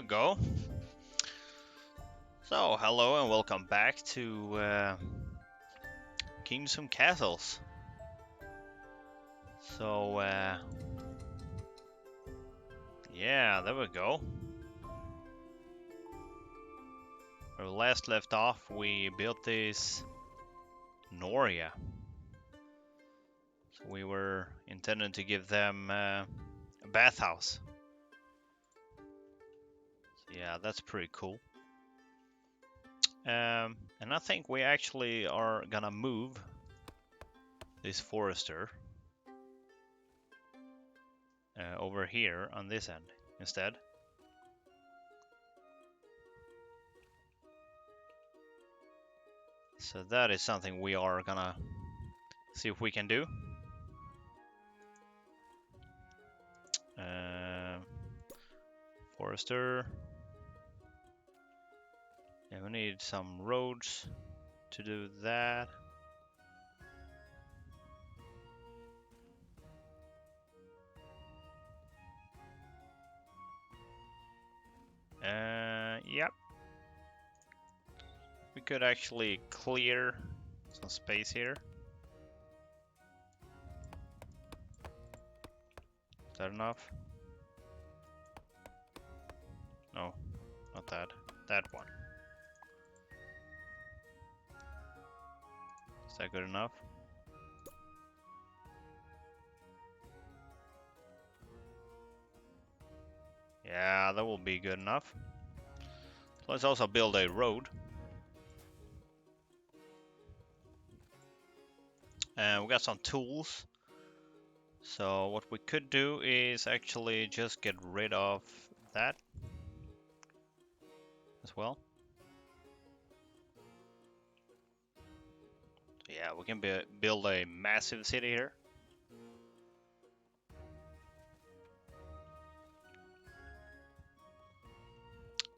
we go. So, hello and welcome back to Kingdoms and Castles. So, yeah, there we go. Where we last left off, we built this Noria. So we were intending to give them a bathhouse. So yeah, that's pretty cool. And I think we actually are gonna move this forester over here on this end instead. So that is something we are gonna see if we can do. Forester. And we need some roads to do that. Yep. We could actually clear some space here. Is that enough? No, not that. That one. Is that good enough? Yeah, that will be good enough. So let's also build a road. And we got some tools. So what we could do is actually just get rid of that as well. Yeah, we can build a massive city here.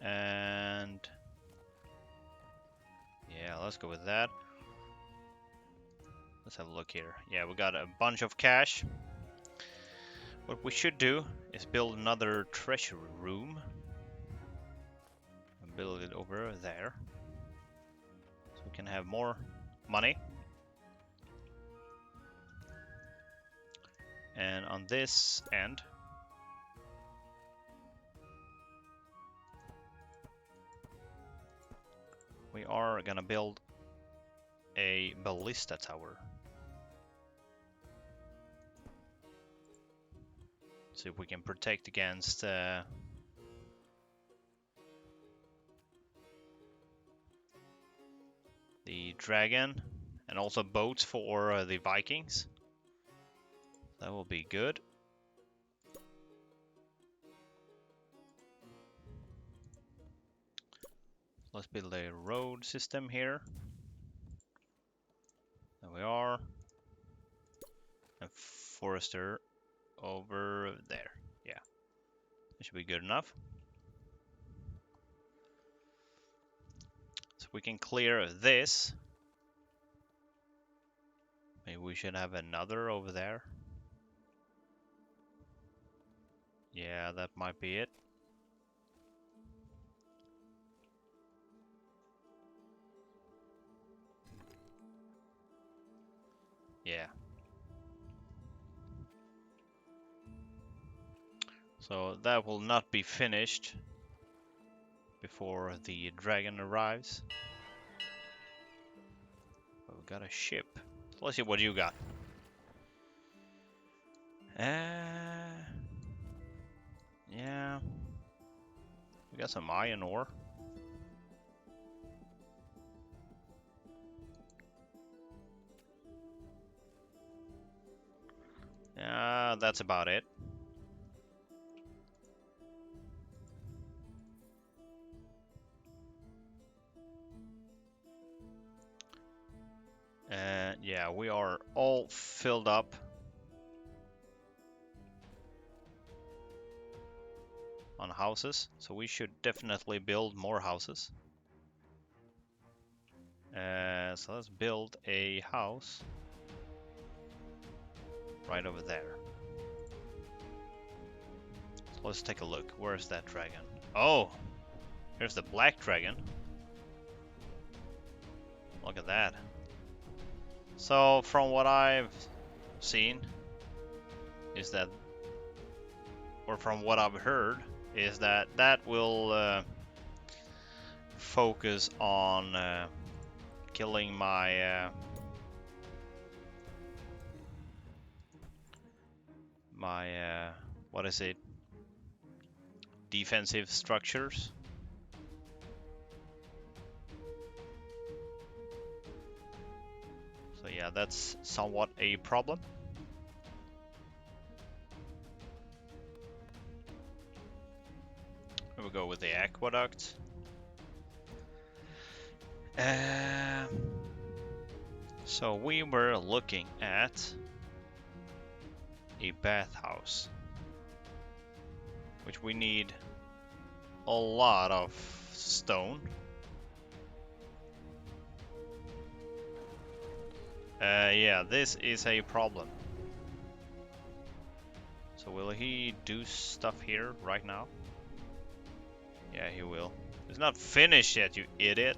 And yeah, let's go with that. Let's have a look here. Yeah, we got a bunch of cash. What we should do is build another treasury room. And build it over there. So we can have more money. And on this end, we are gonna build a ballista tower. See if we can protect against the dragon, and also boats for the Vikings. That will be good. Let's build a road system here. There we are. And forester over there. Yeah, that should be good enough. So we can clear this. Maybe we should have another over there. Yeah, that might be it. Yeah. So that will not be finished before the dragon arrives. But we got a ship. So let's see what you got. Yeah. We got some iron ore. Yeah, that's about it. Yeah, we are all filled up on houses, so we should definitely build more houses. So let's build a house right over there. So let's take a look. Where's that dragon? Oh, here's the black dragon. Look at that. So from what I've seen is that, or from what I've heard, is that that will focus on killing my what is it? Defensive structures. So yeah, that's somewhat a problem. We'll go with the aqueduct. So we were looking at a bathhouse, which we need a lot of stone. Yeah, this is a problem. So will he do stuff here right now? Yeah, he will. It's not finished yet, you idiot.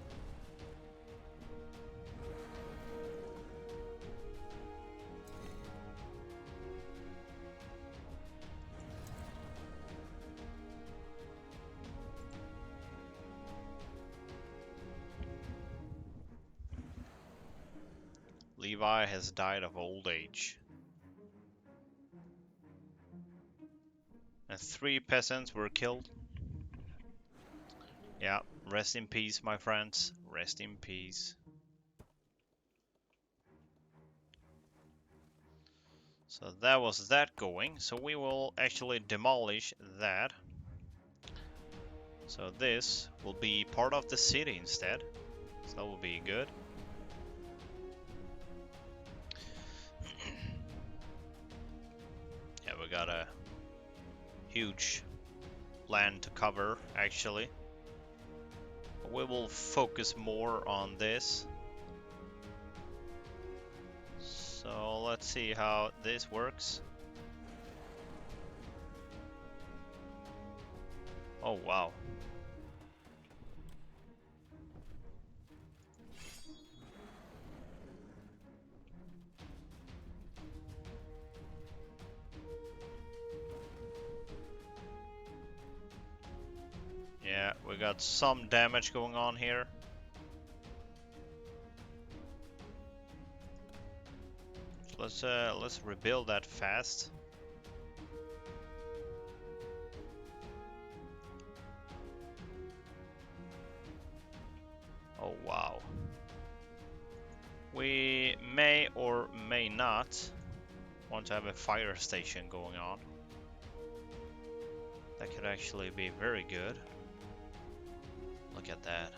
Levi has died of old age. And 3 peasants were killed. Yeah, rest in peace, my friends. Rest in peace. So that was that going. So we will actually demolish that. So this will be part of the city instead. So that will be good. Yeah, we got a huge land to cover actually. But we will focus more on this. So let's see how this works. Oh wow. Yeah, we got some damage going on here. Let's rebuild that fast. Oh wow. We may or may not want to have a fire station going on. That could actually be very good. Look at that.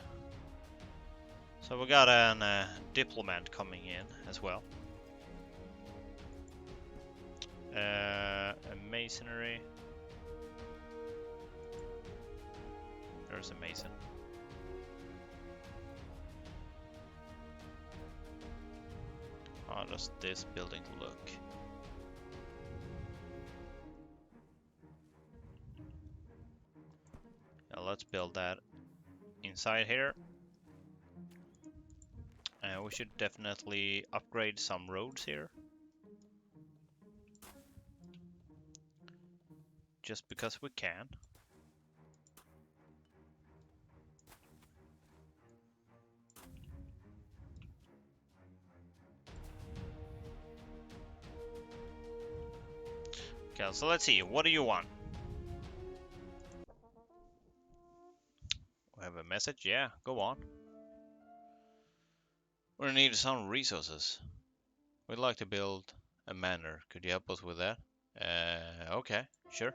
So we got an diplomat coming in as well. A masonry. There's a mason. How does this building look? Now let's build that inside here. We should definitely upgrade some roads here. Just because we can. Okay, so let's see. What do you want? We have a message? Yeah, go on. We need some resources. We'd like to build a manor. Could you help us with that? Okay, sure.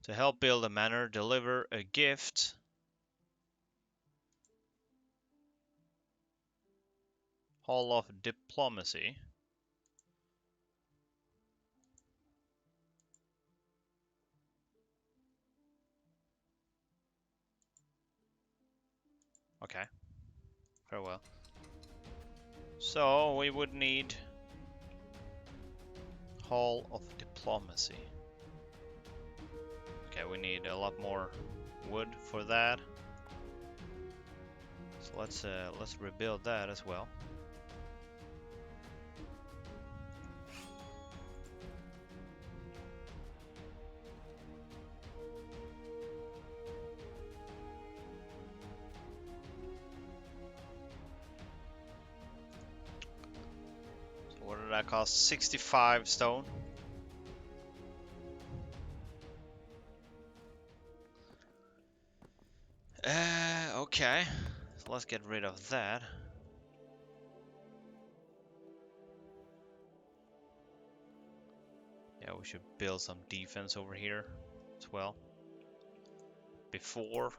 To help build a manor, deliver a gift. Hall of Diplomacy. Okay, very well. So we would need Hall of Diplomacy. Okay, we need a lot more wood for that. So let's rebuild that as well. So what did that cost? 65 stone. Okay. So let's get rid of that. Yeah, we should build some defense over here as well. Before.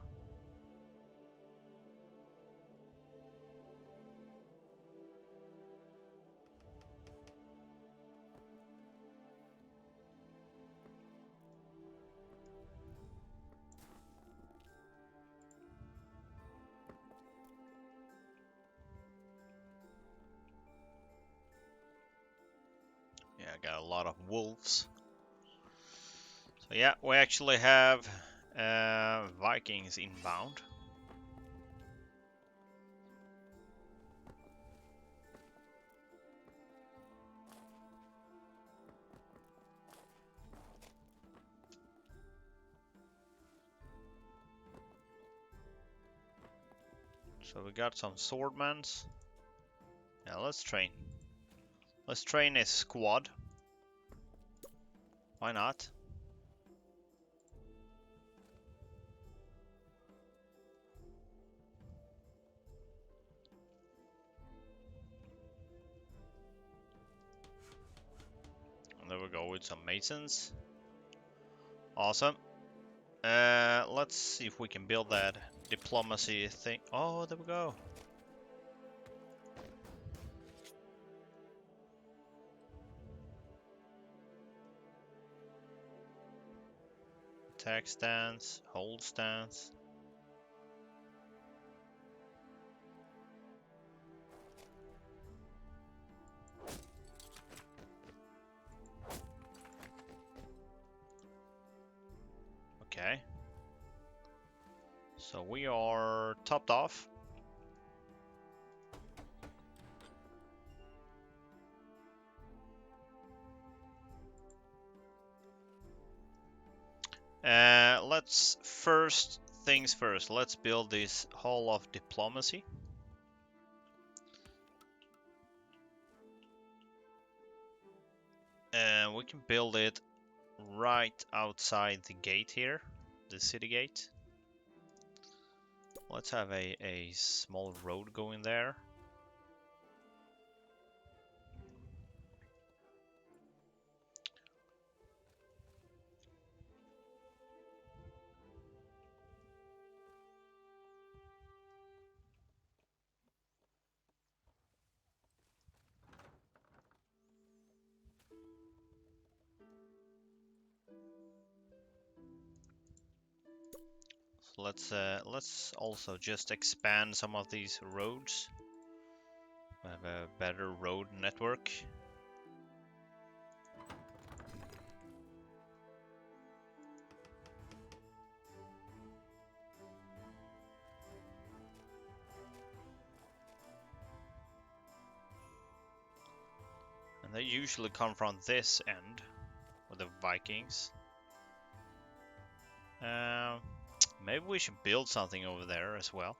Yeah, I got a lot of wolves. So yeah, we actually have Vikings inbound. So we got some swordmans. Yeah, let's train. Let's train a squad. Why not? And there we go with some masons. Awesome. Let's see if we can build that diplomacy thing. Oh, there we go. Attack stance, hold stance. Okay. So we are topped off. Let's first things first. Let's build this Hall of Diplomacy. And we can build it right outside the gate here, the city gate. Let's have a small road going there. So let's also just expand some of these roads. We have a better road network. And they usually come from this end, with the Vikings. Maybe we should build something over there as well.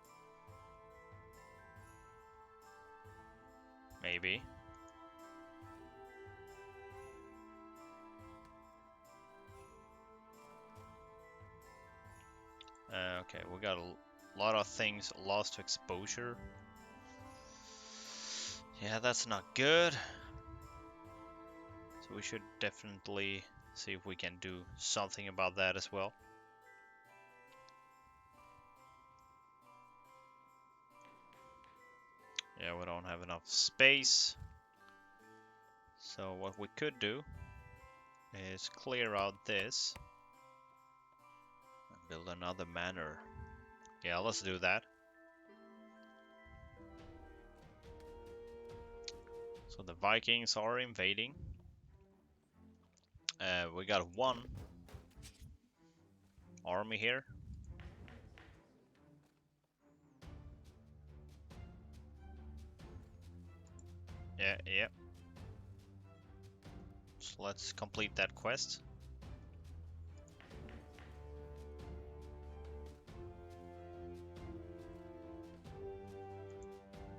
Maybe. Okay, we got a lot of things lost to exposure. Yeah, that's not good. So we should definitely see if we can do something about that as well. Yeah, we don't have enough space. So what we could do is clear out this and build another manor. Yeah, let's do that. So the Vikings are invading. We got one army here. Yeah. So let's complete that quest.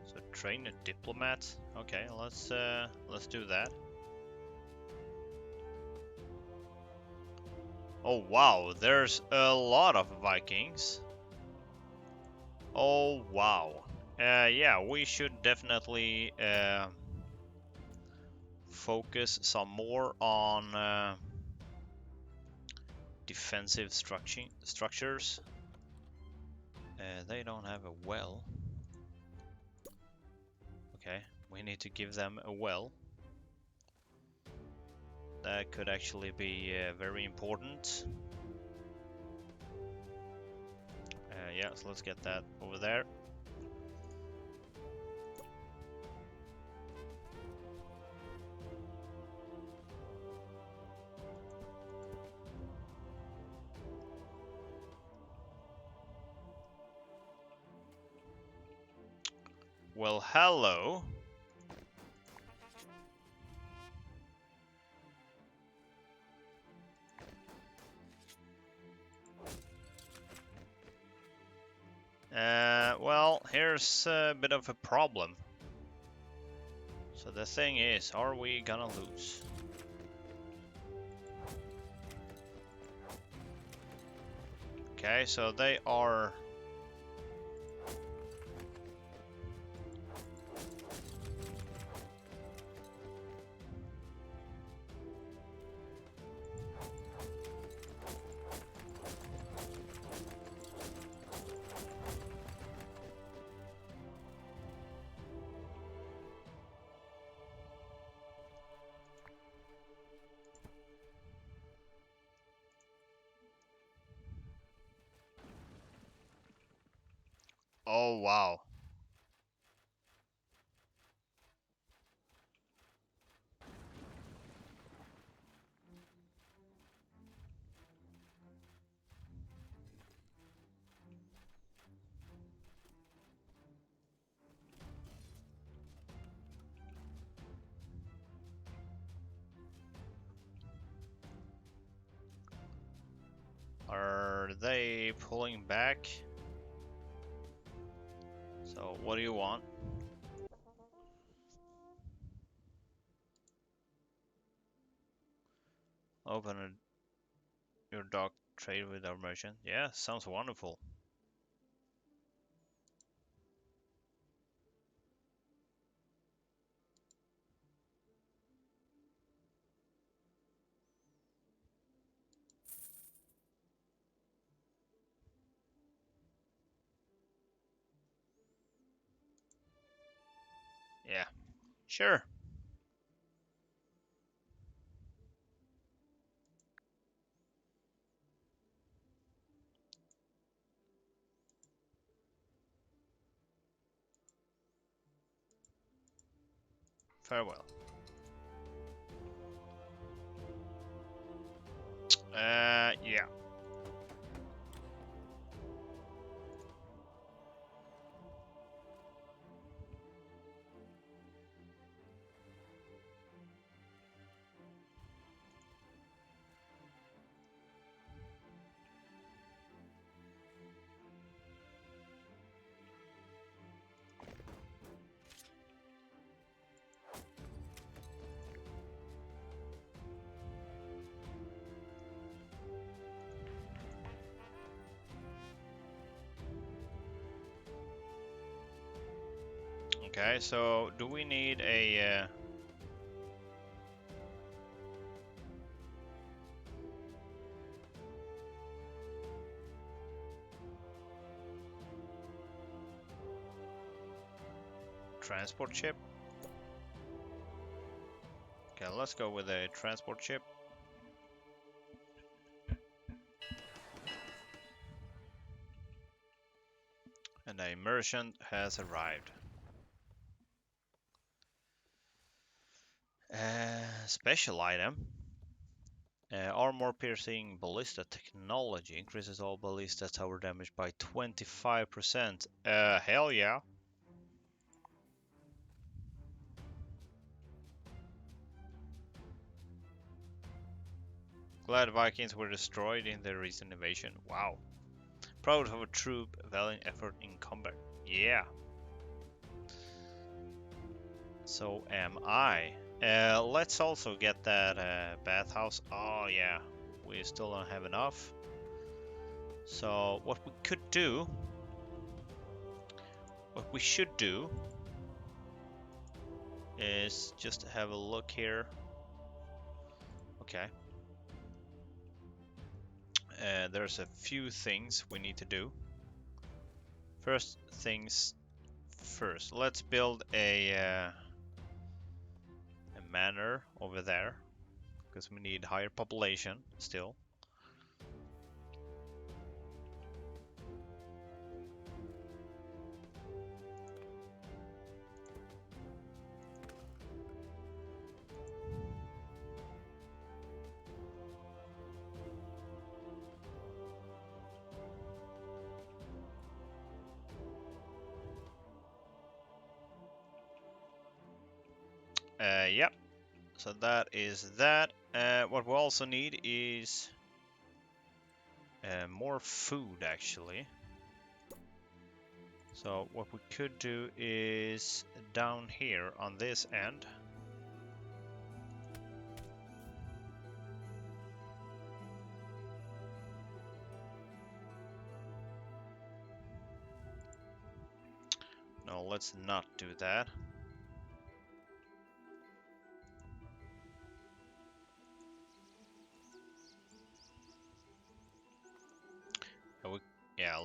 So train a diplomat. Okay, let's do that. Oh wow, there's a lot of Vikings. Oh wow. Yeah, we should definitely focus some more on defensive structures. They don't have a well. Okay, we need to give them a well. That could actually be very important. Yeah, so let's get that over there. Well, hello. Well, here's a bit of a problem. So the thing is, are we gonna lose? Okay, so they are... Oh, wow. Are they pulling back? So what do you want? Your dock trade with our merchant. Yeah, sounds wonderful. Yeah, sure. Farewell. Yeah. Okay, so do we need a... transport ship? Okay, let's go with a transport ship. And a merchant has arrived. Special item. Armor piercing ballista technology increases all ballista tower damage by 25%. Hell yeah. Glad Vikings were destroyed in their recent invasion. Wow. Proud of a troop, valiant effort in combat. Yeah. So am I. Let's also get that bathhouse. Oh yeah. We still don't have enough. So what we could do, what we should do, is just have a look here. Okay. There's a few things we need to do. First things first. Let's build a manor over there because we need higher population still. Yep. So that is that. What we also need is more food, actually. So what we could do is down here on this end. No, let's not do that. Yeah,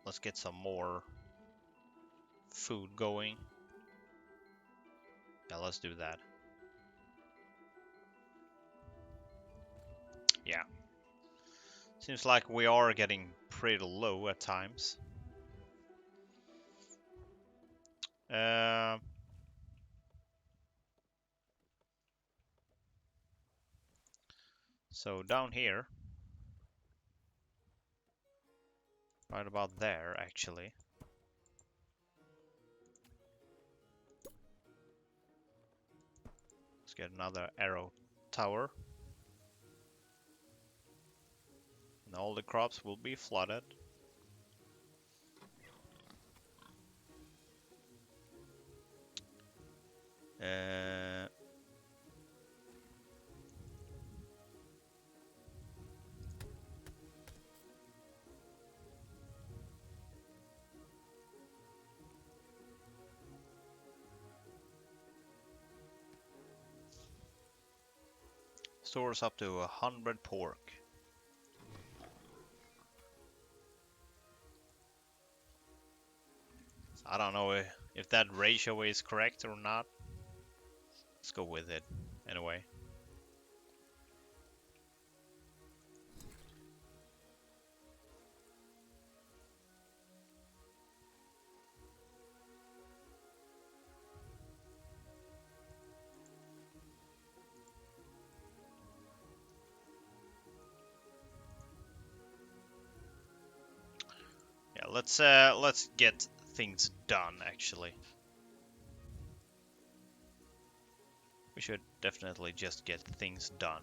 let's get some more food going. Yeah, let's do that. Yeah. Seems like we are getting pretty low at times. So down here, right about there actually. Let's get another arrow tower. And all the crops will be flooded. Stores up to 100 pork. I don't know if that ratio is correct or not. Let's go with it anyway. Yeah, let's get things done actually. We should definitely just get things done.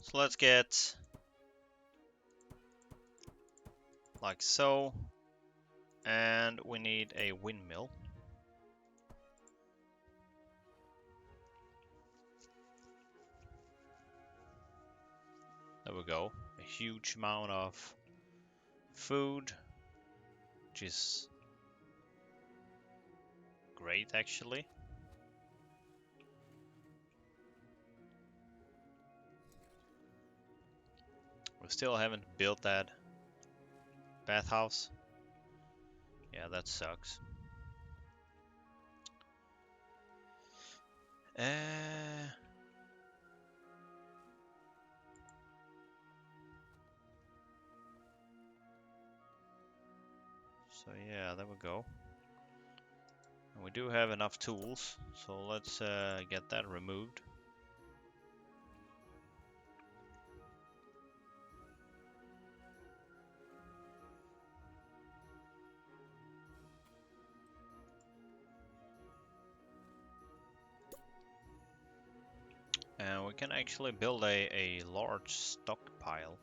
So let's get like so, and we need a windmill. There we go. A huge amount of food, which is great actually. We still haven't built that bathhouse. Yeah, that sucks. So yeah, there we go. And we do have enough tools, so let's get that removed. And we can actually build a large stockpile.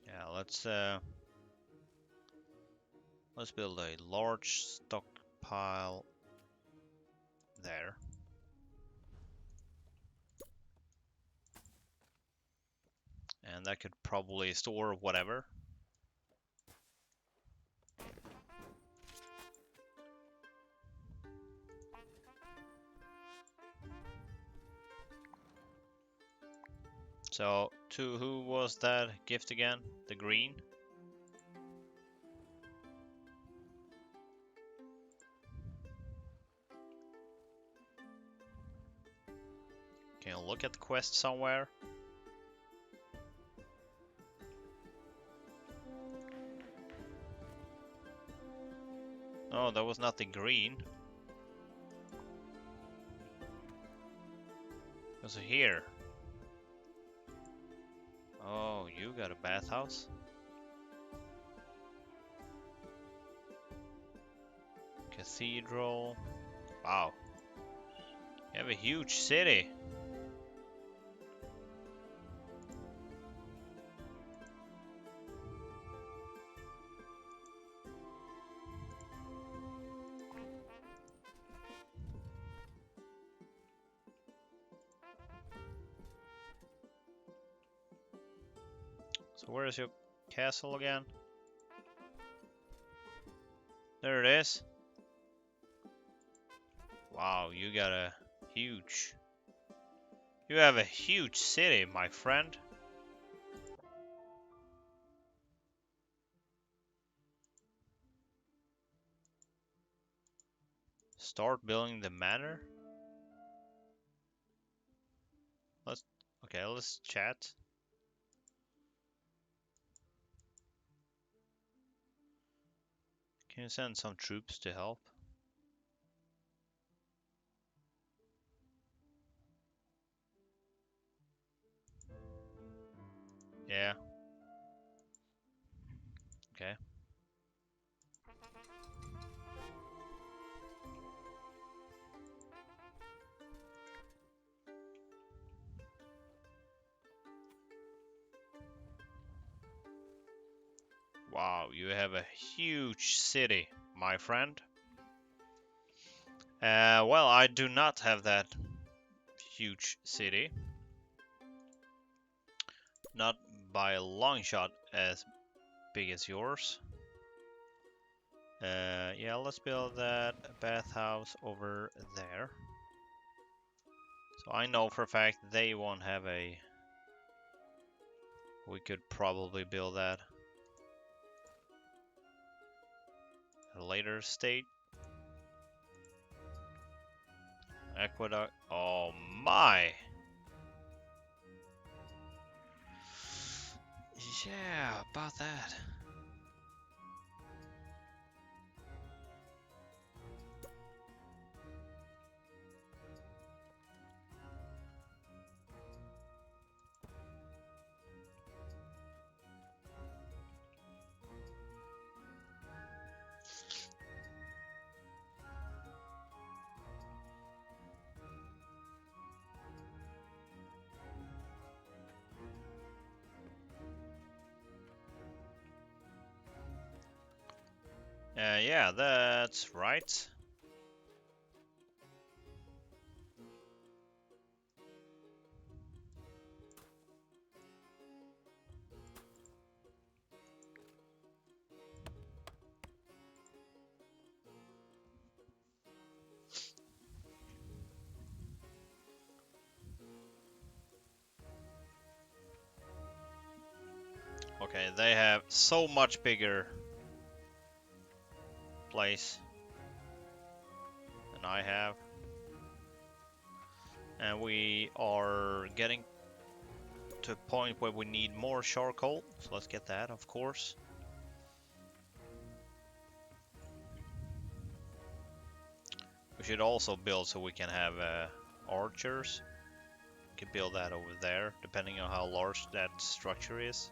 Yeah, let's build a large stockpile there. And that could probably store whatever. So, to who was that gift again? The green? Can you look at the quest somewhere? Oh, that was not the green. It was here. Oh, you got a bathhouse? Cathedral. Wow. You have a huge city. So where is your castle again? There it is. Wow, you got a huge... You have a huge city, my friend. Start building the manor? Let's chat. Can you send some troops to help? Yeah. Okay. Wow, you have a huge city, my friend. Well, I do not have that huge city. Not by a long shot as big as yours. Yeah, let's build that bathhouse over there. So I know for a fact they won't have a... We could probably build that at a later state. Aqueduct. Oh my! Yeah, about that. Yeah, that's right. Okay, they have so much bigger place than I have. And we are getting to a point where we need more charcoal. So let's get that, of course. We should also build so we can have archers. We can build that over there, depending on how large that structure is.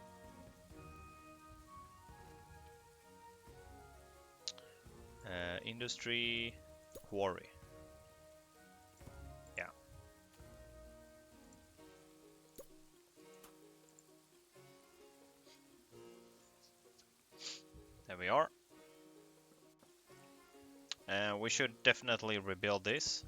Industry, quarry. Yeah. There we are. And we should definitely rebuild this.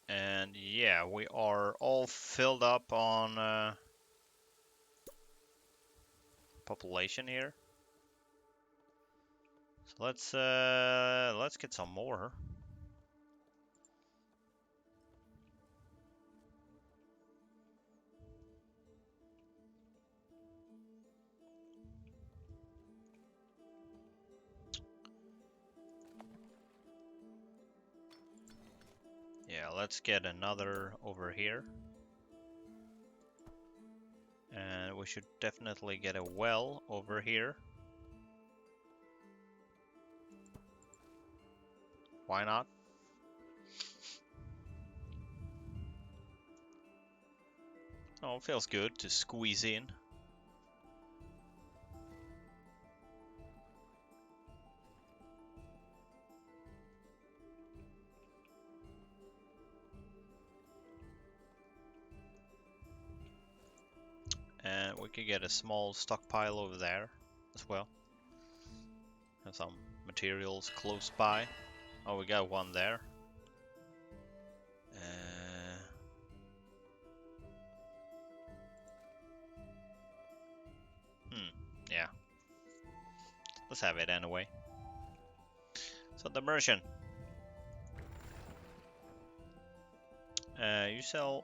And yeah, we are all filled up on population here. So let's get some more. Yeah, let's get another over here. And we should definitely get a well over here. Why not? Oh, it feels good to squeeze in. And we could get a small stockpile over there as well. Have some materials close by. Oh, we got one there. Yeah. Let's have it anyway. So the merchant. You sell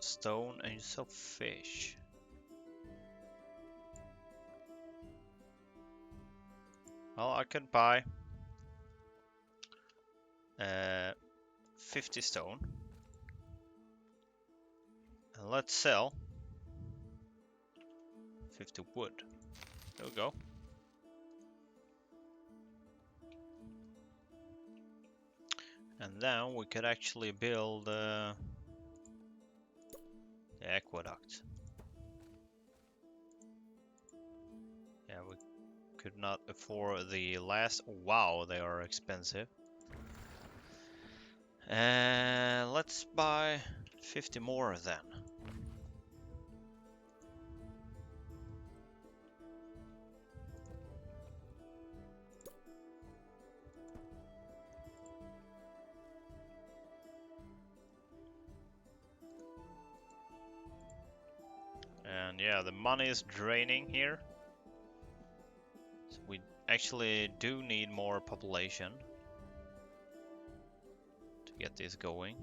stone and you sell fish. Well, I could buy 50 stone. And let's sell 50 wood. There we go. And then we could actually build the aqueduct. Yeah, we could not afford the last. Wow, they are expensive. Let's buy 50 more then. And yeah, the money is draining here. So we actually do need more population to get this going.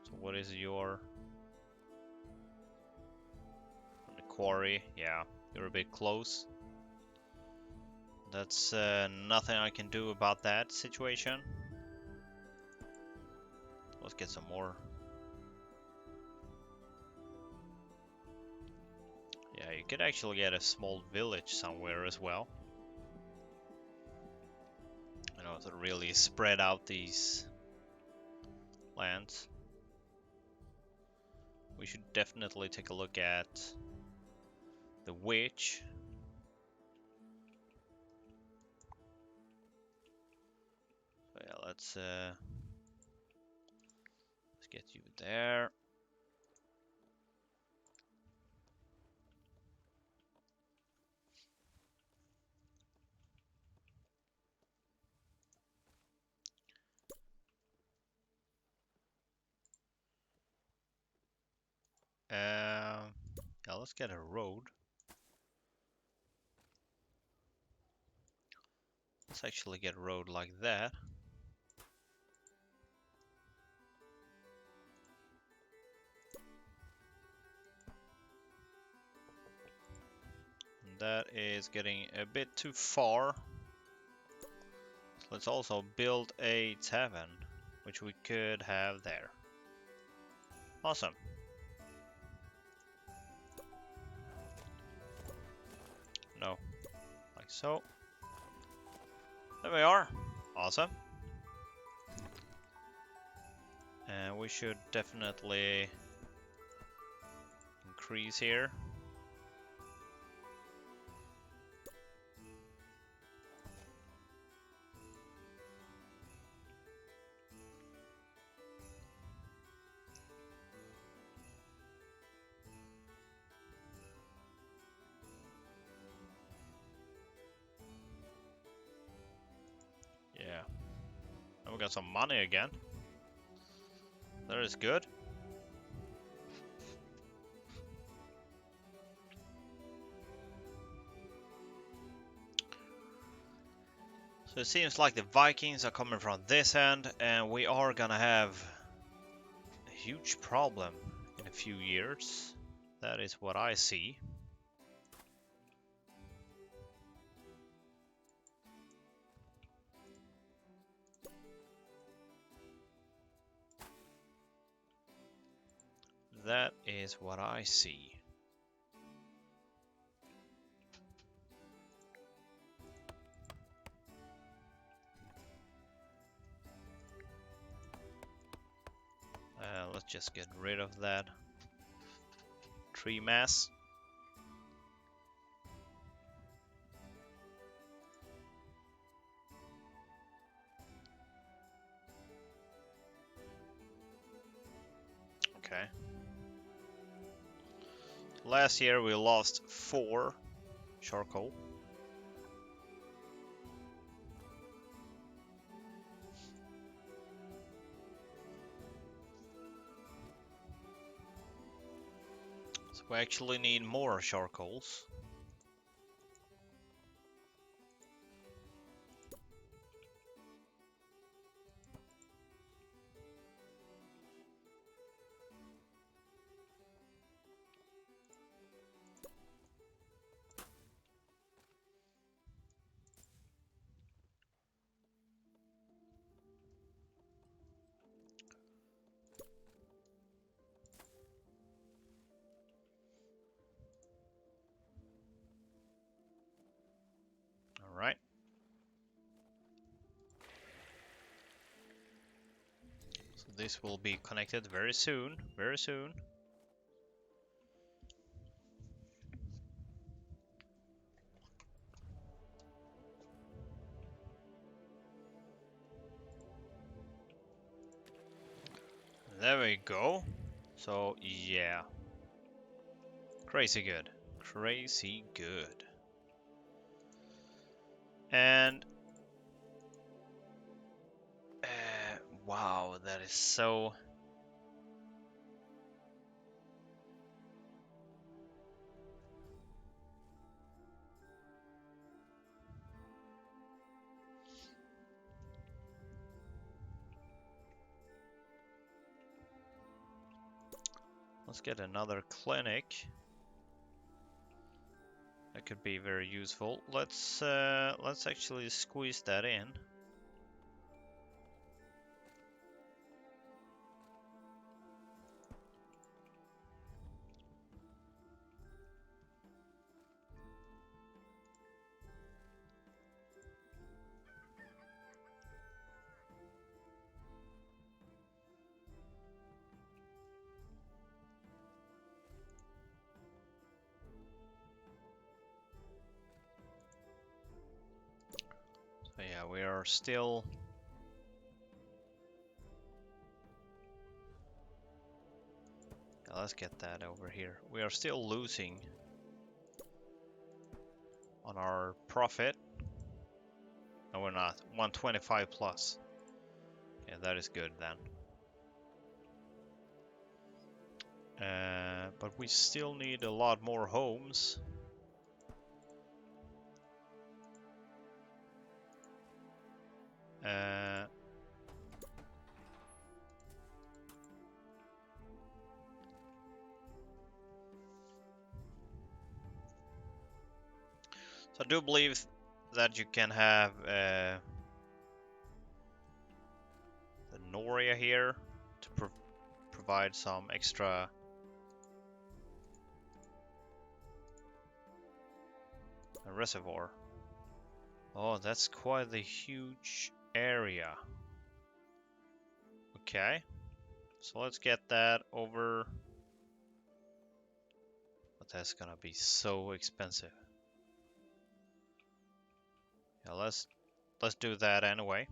So what is your... The quarry? Yeah, you're a bit close. That's nothing I can do about that situation. Let's get some more. Yeah, you could actually get a small village somewhere as well. You know, to really spread out these lands. We should definitely take a look at the witch. So yeah, let's get you there. Yeah, let's get a road. Let's actually get a road like that. And that is getting a bit too far. Let's also build a tavern, which we could have there. Awesome. No, like so. There we are. Awesome. And we should definitely increase here. Yeah. And we got some money again. That is good. So it seems like the Vikings are coming from this end, and we are gonna have a huge problem in a few years. That is what I see. That is what I see. Let's just get rid of that tree mass. Okay. Last year we lost 4 charcoal. So we actually need more charcoals. Alright. So this will be connected very soon. Very soon. There we go. So, yeah. Crazy good. Crazy good. And... wow, that is so... Let's get another clinic. That could be very useful. Let's actually squeeze that in. So yeah, we are still... let's get that over here. We are still losing on our profit. No, we're not. 125 plus. Yeah, that is good then. But we still need a lot more homes. So I do believe that you can have the Noria here to provide some extra reservoir. Oh, that's quite a huge area. Okay, so let's get that over. But that's gonna be so expensive. Yeah, let's do that anyway.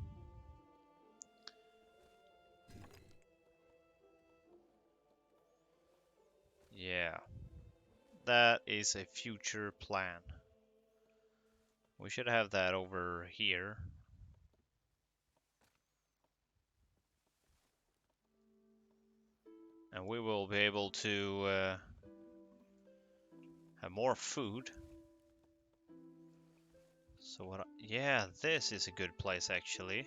Yeah, that is a future plan. We should have that over here. And we will be able to have more food. So what? Yeah, this is a good place actually.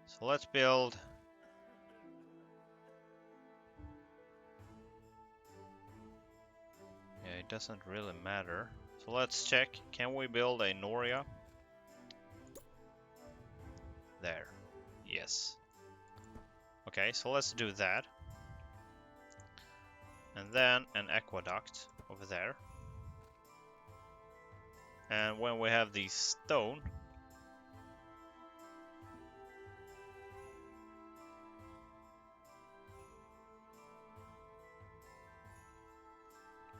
So let's build. Yeah, it doesn't really matter. So let's check. Can we build a Noria? There. Yes. Okay, so let's do that. And then an aqueduct over there. And when we have the stone,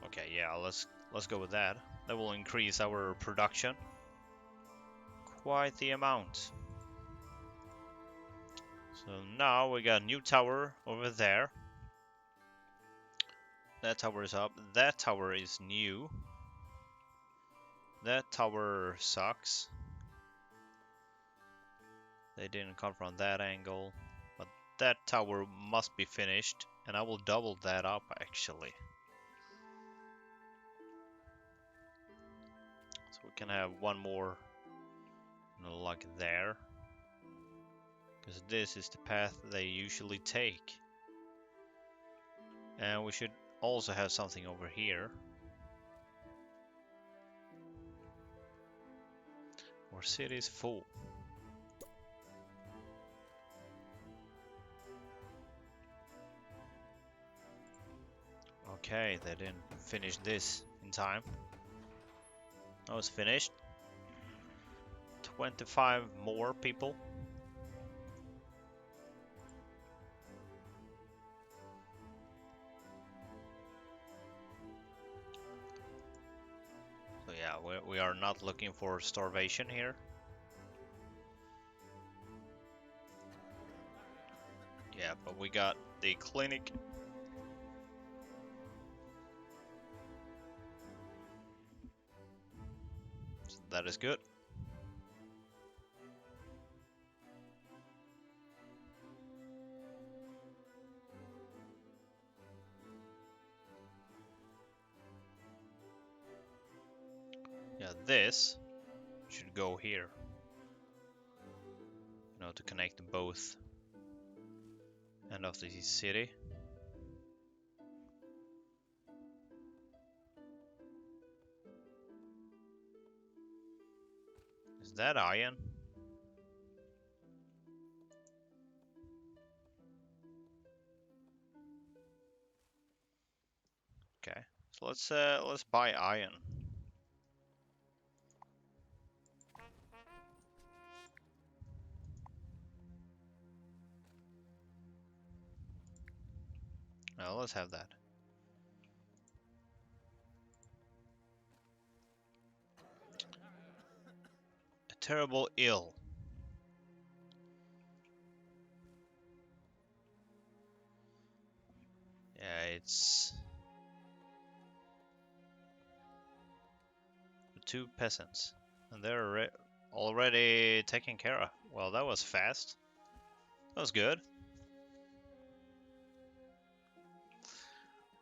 okay, yeah, let's go with that. That will increase our production quite the amount. So now we got a new tower over there. That tower is up. That tower is new. That tower sucks. They didn't come from that angle. But that tower must be finished. And I will double that up actually. So we can have one more, you know, like there. Because this is the path they usually take. And we should also have something over here. Our city is full. Okay, they didn't finish this in time. That was finished. 25 more people. So yeah, we are not looking for starvation here. Yeah, but we got the clinic. So that is good. Yeah, this should go here. You know, to connect both end of the city. Is that iron? Okay, so let's buy iron. Now let's have that. A terrible ill. Yeah, it's two peasants, and they're already taken care of. Well, that was fast. That was good.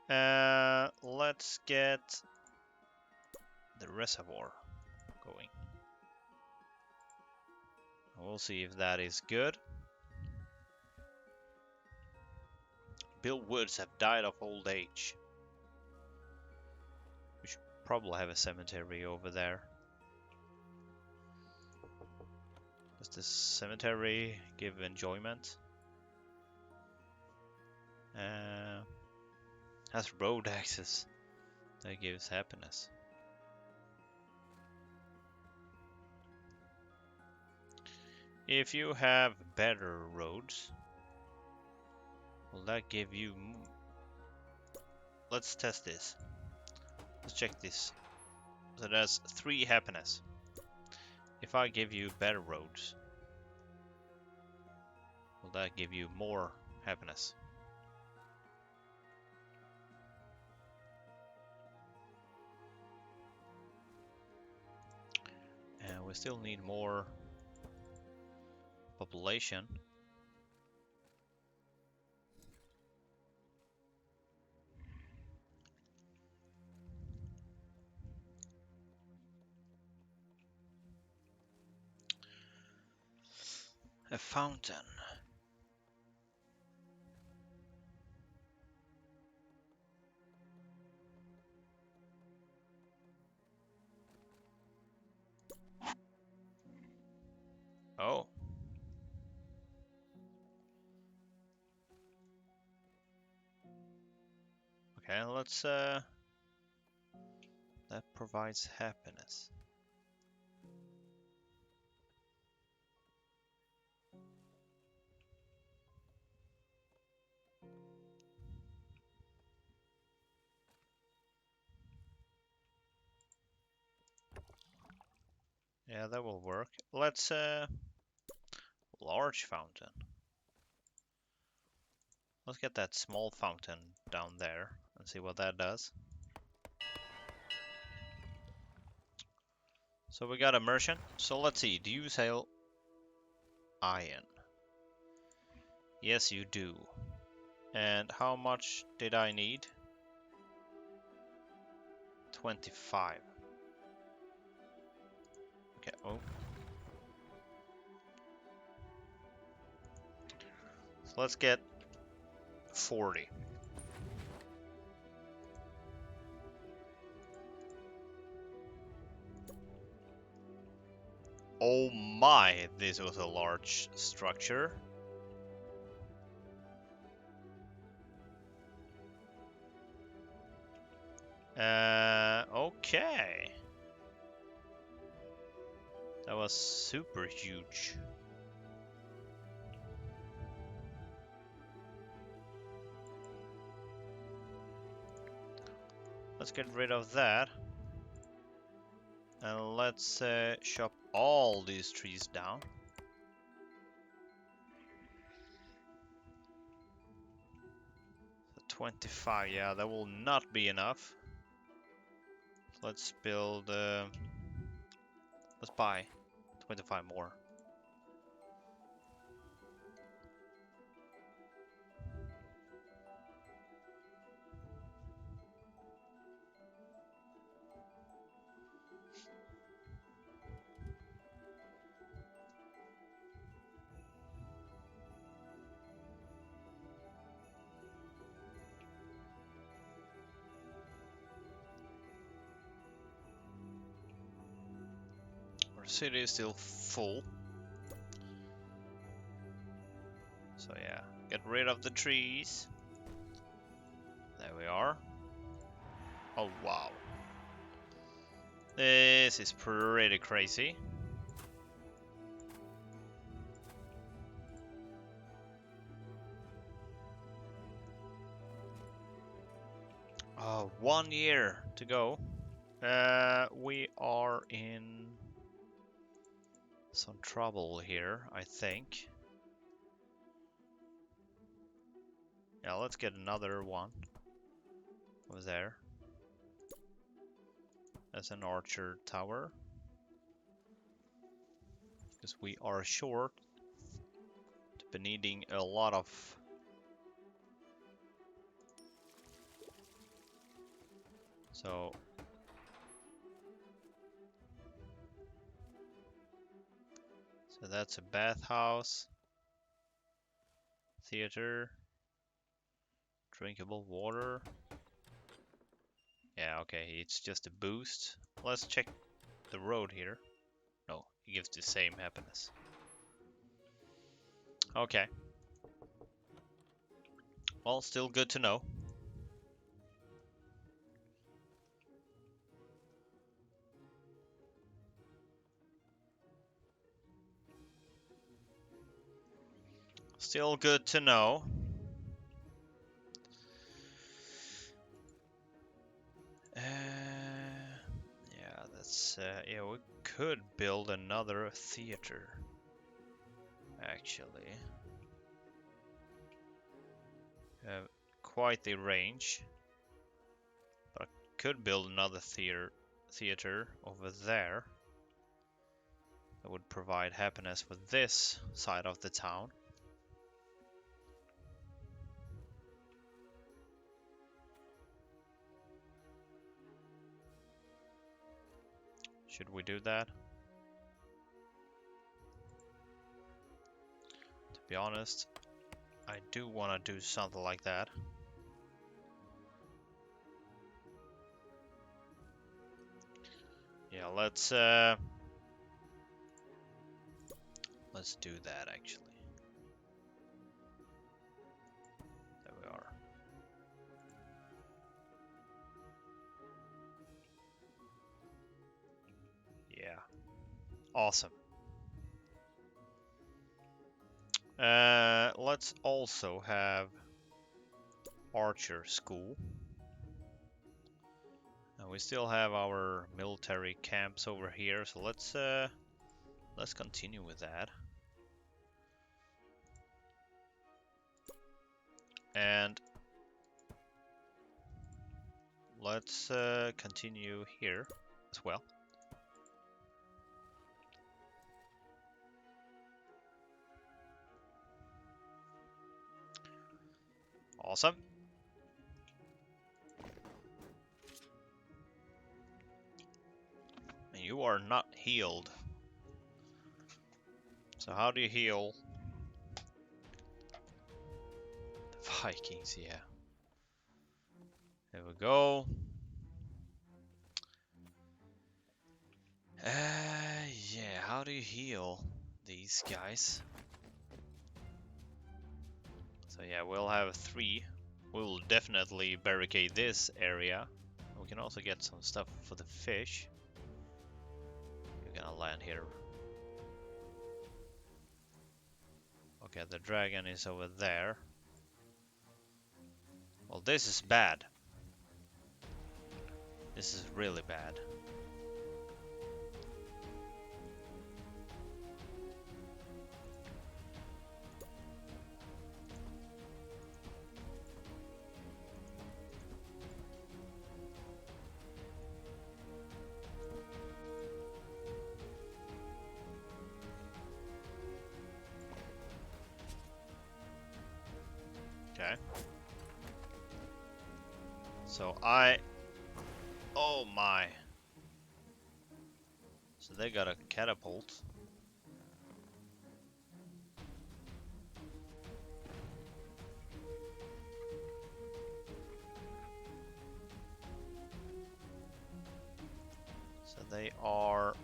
Let's get the reservoir going. We'll see if that is good. Bill Woods have died of old age. We should probably have a cemetery over there. Does this cemetery give enjoyment? Has road access. That gives happiness. If you have better roads, will that give you... Let's test this. Let's check this. So that's 3 happiness. If I give you better roads, will that give you more happiness? And we still need more population. A fountain. Oh. Okay, let's that provides happiness. Yeah, that will work. Let's large fountain. Let's get that small fountain down there and see what that does. So we got immersion. So let's see, do you sell iron? Yes, you do. And how much did I need? 25. Okay, oh. So let's get 40. Oh my, this was a large structure. Okay. That was super huge. Let's get rid of that. And let's chop all these trees down. So 25, yeah, that will not be enough. Let's build, let's buy 25 more. Our city is still full. So yeah, get rid of the trees. There we are. Oh wow. This is pretty crazy. Oh, 1 year to go. We are in some trouble here, I think. Yeah, let's get another one over there. As an archer tower. Because we are short. Been needing a lot of So that's a bathhouse, theater, drinkable water. Yeah, okay, it's just a boost. Let's check the road here. No, it gives the same happiness. Okay. Well, still good to know. Still good to know. Yeah, that's yeah. We could build another theater. Actually, have quite the range, but I could build another theater over there. That would provide happiness for this side of the town. Should we do that? To be honest, I do want to do something like that. Yeah, let's do that actually. There we are. Yeah, awesome. Let's also have archer school. And we still have our military camps over here, so let's continue with that. And let's continue here as well. Awesome. And you are not healed. So how do you heal the Vikings? Yeah. There we go. Yeah, how do you heal these guys? So yeah, we'll have 3. We'll definitely barricade this area. We can also get some stuff for the fish. We're gonna land here. Okay, the dragon is over there. Well, this is bad. This is really bad. Okay. So oh my. So they got a catapult. So they are...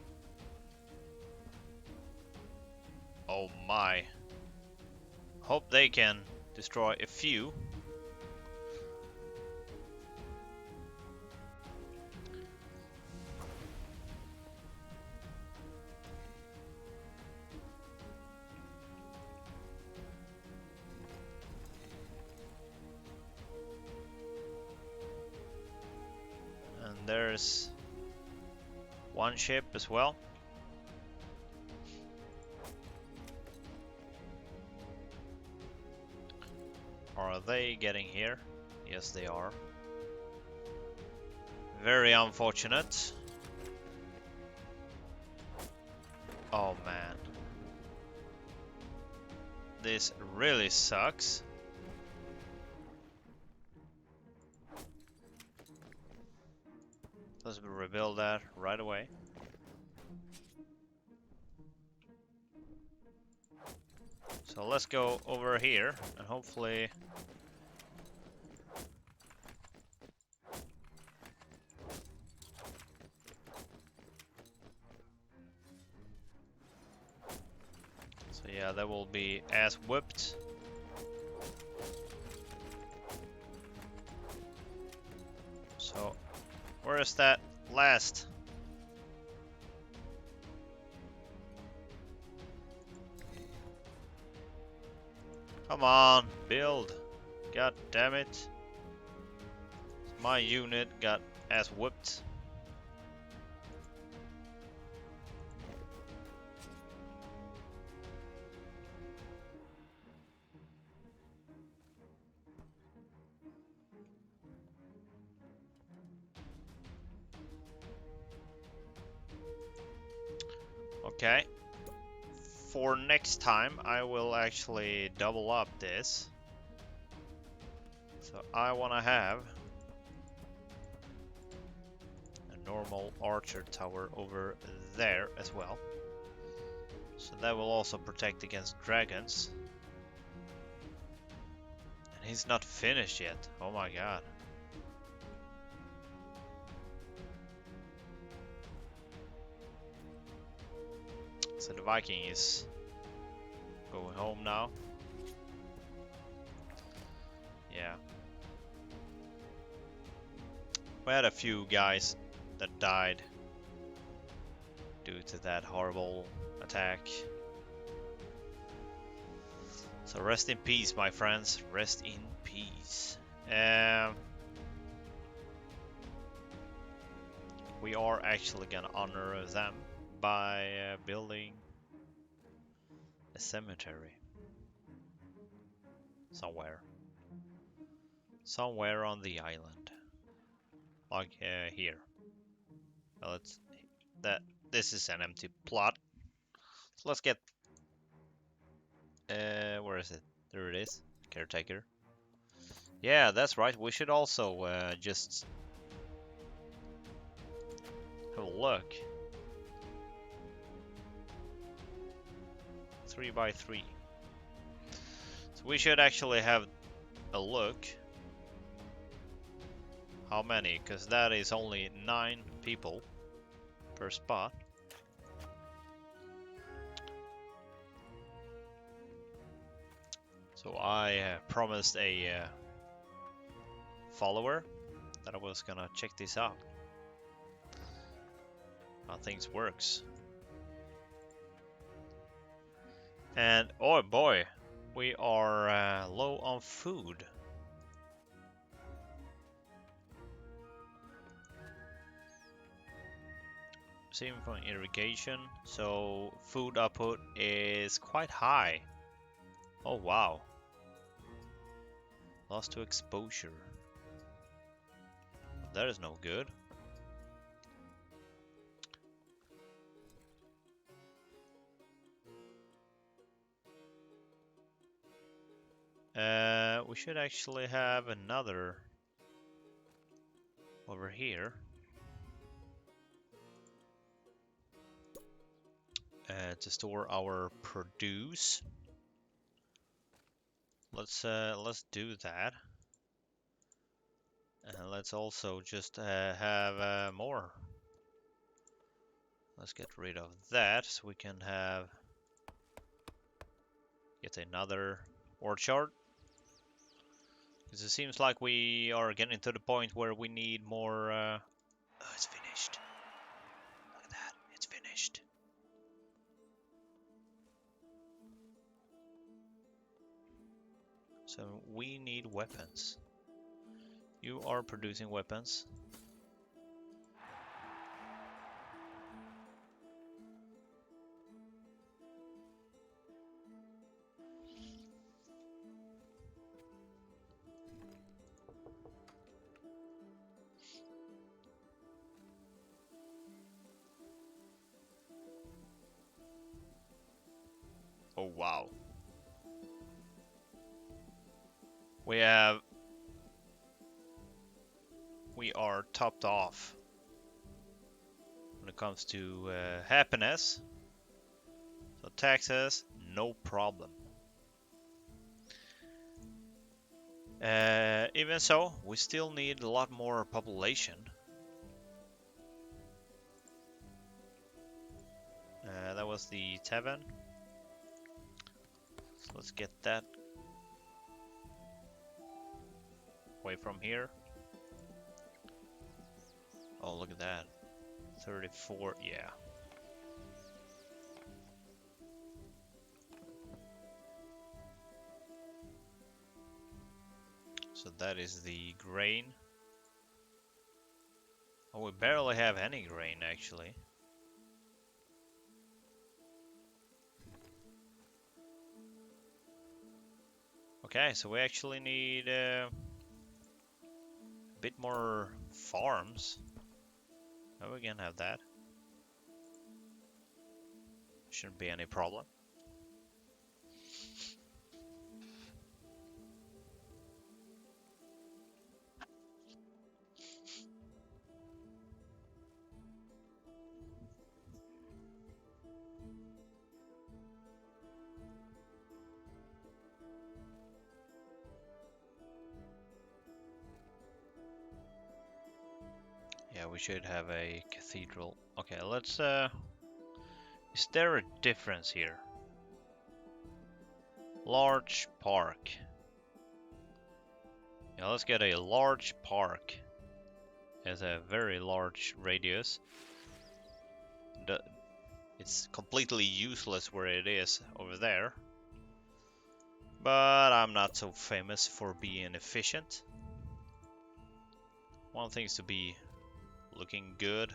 Oh my. Hope they can destroy a few. And there's one ship as well. Are they getting here? Yes, they are. Very unfortunate. Oh man. This really sucks. Let's rebuild that right away. So let's go over here and hopefully so yeah, that will be ass whipped. So where is that last? Come on, build. God damn it. My unit got ass whooped. Okay. For next time, I will actually double up this. So I want to have a normal archer tower over there as well. So that will also protect against dragons. And he's not finished yet. Oh my god. So the Viking is going home now. Yeah. We had a few guys that died due to that horrible attack. So rest in peace, my friends. Rest in peace. We are actually gonna honor them by building a cemetery somewhere. Somewhere on the island. Like here. Well, it's that this is an empty plot. So let's get where is it? There it is. Caretaker. Yeah, that's right. We should also just have a look. 3x3. So we should actually have a look. How many? Because that is only 9 people per spot. So I promised a follower that I was gonna check this out. How things works. And oh boy, we are low on food. Same from irrigation, so food output is quite high. Oh wow. Lost to exposure. That is no good. We should actually have another over here. To store our produce. Let's do that. And let's also just have more. Let's get rid of that so we can have get another orchard. Because it seems like we are getting to the point where we need more. Oh, it's finished. Look at that, it's finished. So we need weapons. You are producing weapons. Oh wow. We are topped off. it comes to happiness. So taxes, no problem. Even so, we still need a lot more population. That was the tavern. So let's get that away from here. Oh, look at that. 34, yeah. So that is the grain. Oh, we barely have any grain actually. Okay, so we actually need a bit more farms. Oh, we can have that. Shouldn't be any problem. Yeah, we should have a cathedral. Okay, let's is there a difference here? Large park. Yeah, let's get a large park. It has a very large radius. It's completely useless where it is over there. But I'm not so famous for being efficient. One thing is to be looking good.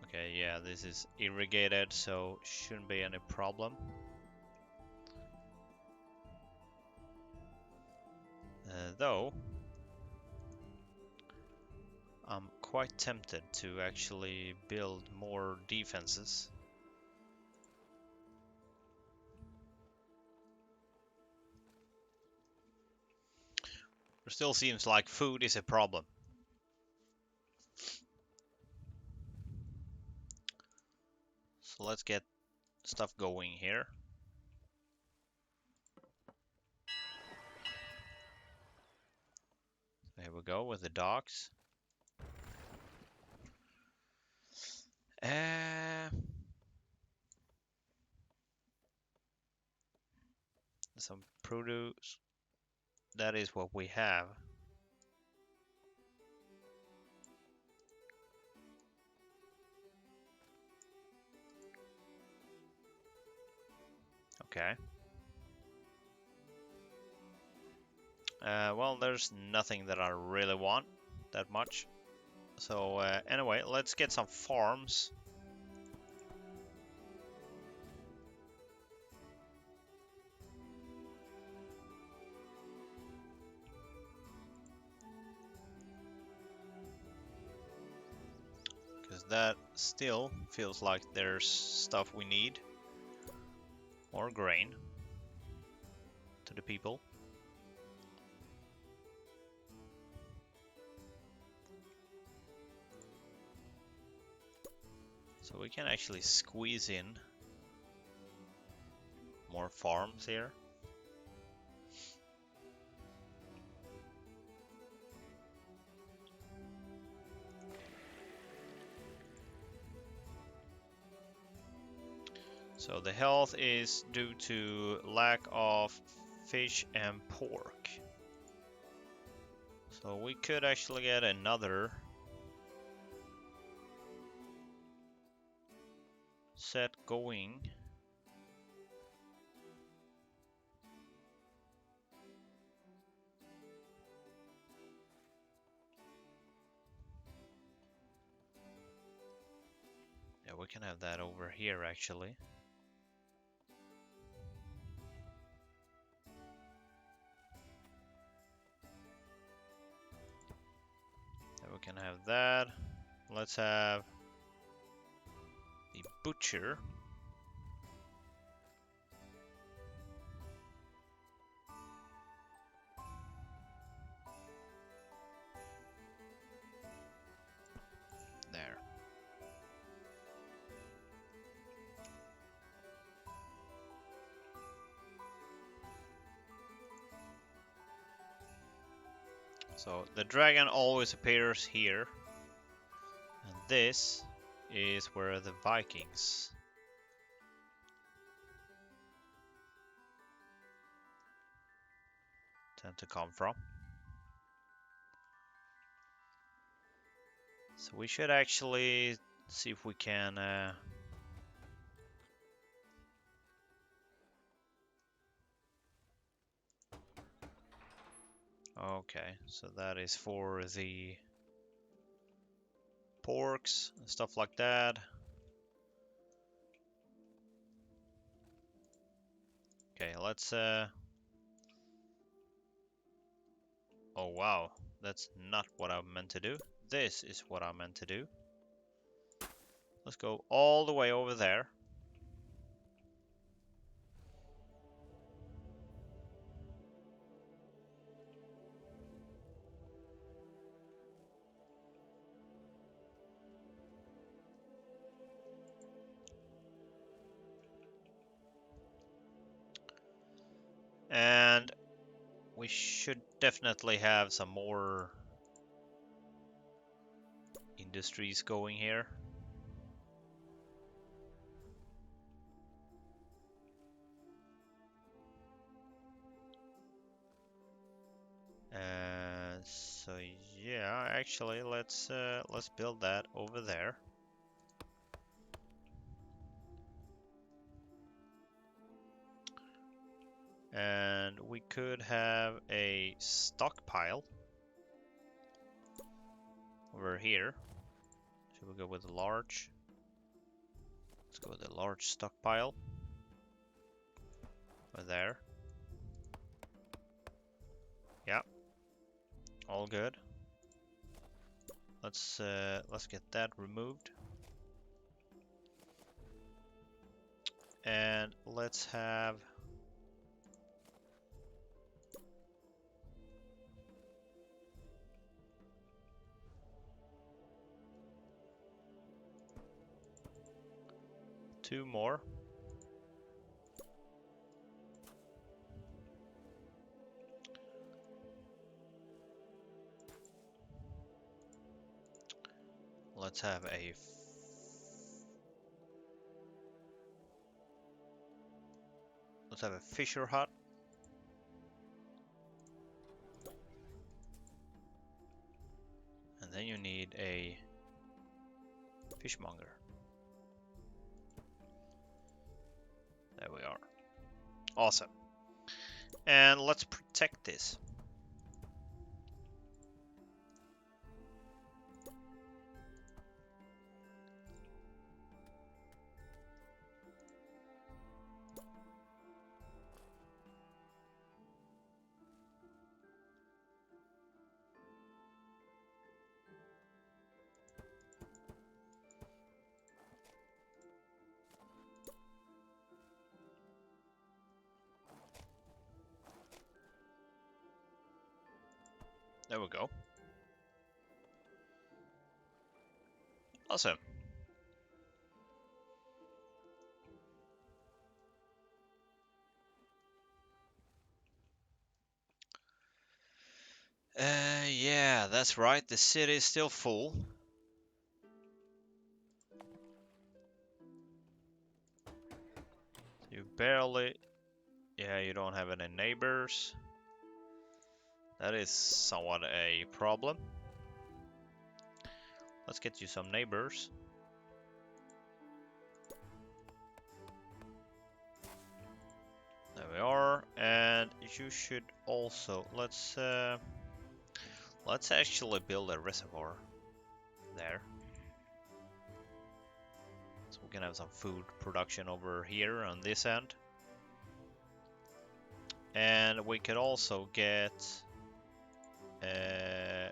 Okay, yeah, this is irrigated, so shouldn't be any problem. Though, I'm quite tempted to actually build more defenses. It still seems like food is a problem. So let's get stuff going here. There we go with the docks. Some produce. That is what we have. Okay. Well, there's nothing that I really want that much. So anyway, let's get some farms. Because that still feels like there's stuff we need. More grain to the people. So we can actually squeeze in more farms here. So the health is due to lack of fish and pork. So we could actually get another set going. Yeah, we can have that over here actually. Yeah, we can have that. Let's have the butcher. So the dragon always appears here. And this is where the Vikings tend to come from. So we should actually see if we can okay, so that is for the porks and stuff like that. Okay, let's oh wow, that's not what I meant to do. This is what I meant to do. Let's go all the way over there. And we should definitely have some more industries going here. So yeah, actually let's build that over there. And we could have a stockpile over here. Should we go with a large? Let's go with a large stockpile over there. Yeah, all good. Let's get that removed. And let's have two more. Let's have a fisher hut. And then you need a fishmonger. There we are. Awesome. And let's protect this. There we go. Awesome. Yeah, that's right. The city is still full. You barely... Yeah, you don't have any neighbors. That is somewhat a problem. Let's get you some neighbors. There we are. And you should also... Let's actually build a reservoir there. So we can have some food production over here on this end. And we could also get yeah,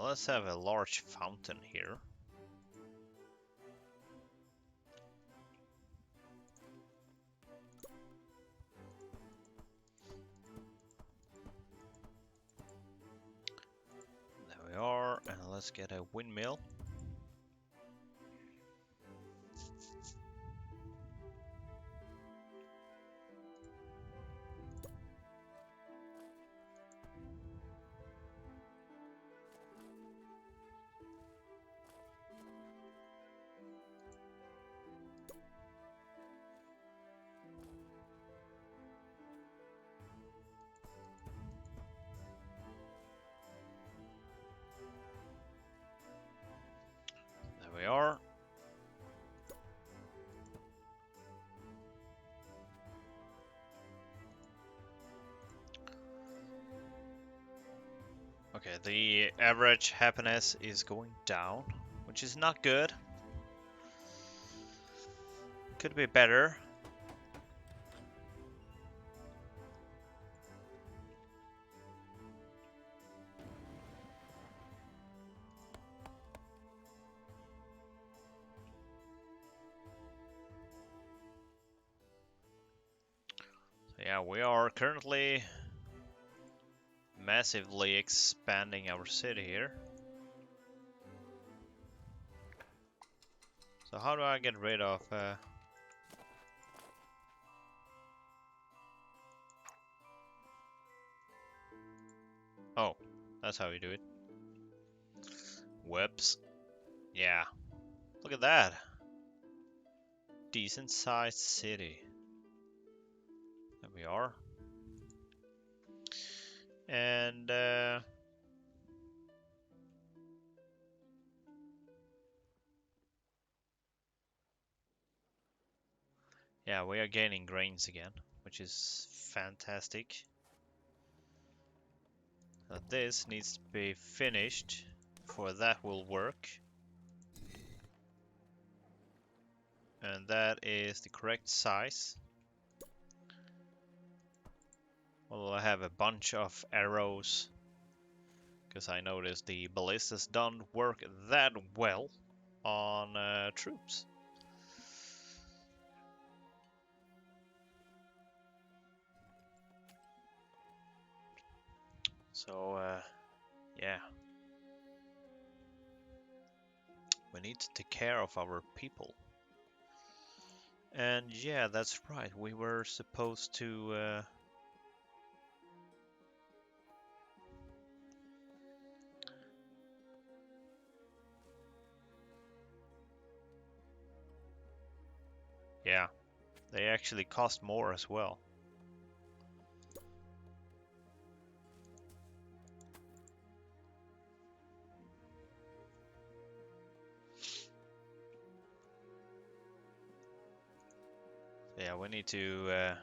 let's have a large fountain here. let's get a windmill. There we are. Okay, the average happiness is going down, which is not good. Could be better. So yeah, we are currently massively expanding our city here. So how do I get rid of oh, that's how you do it. Whoops. Yeah. Look at that. Decent sized city. There we are. And yeah, we are gaining grains again, which is fantastic. Now this needs to be finished before that will work. And that is the correct size. Well, I have a bunch of arrows because I noticed the ballistas don't work that well on troops. So, yeah. We need to take care of our people. And yeah, that's right. We were supposed to yeah, they actually cost more as well. So yeah, we need to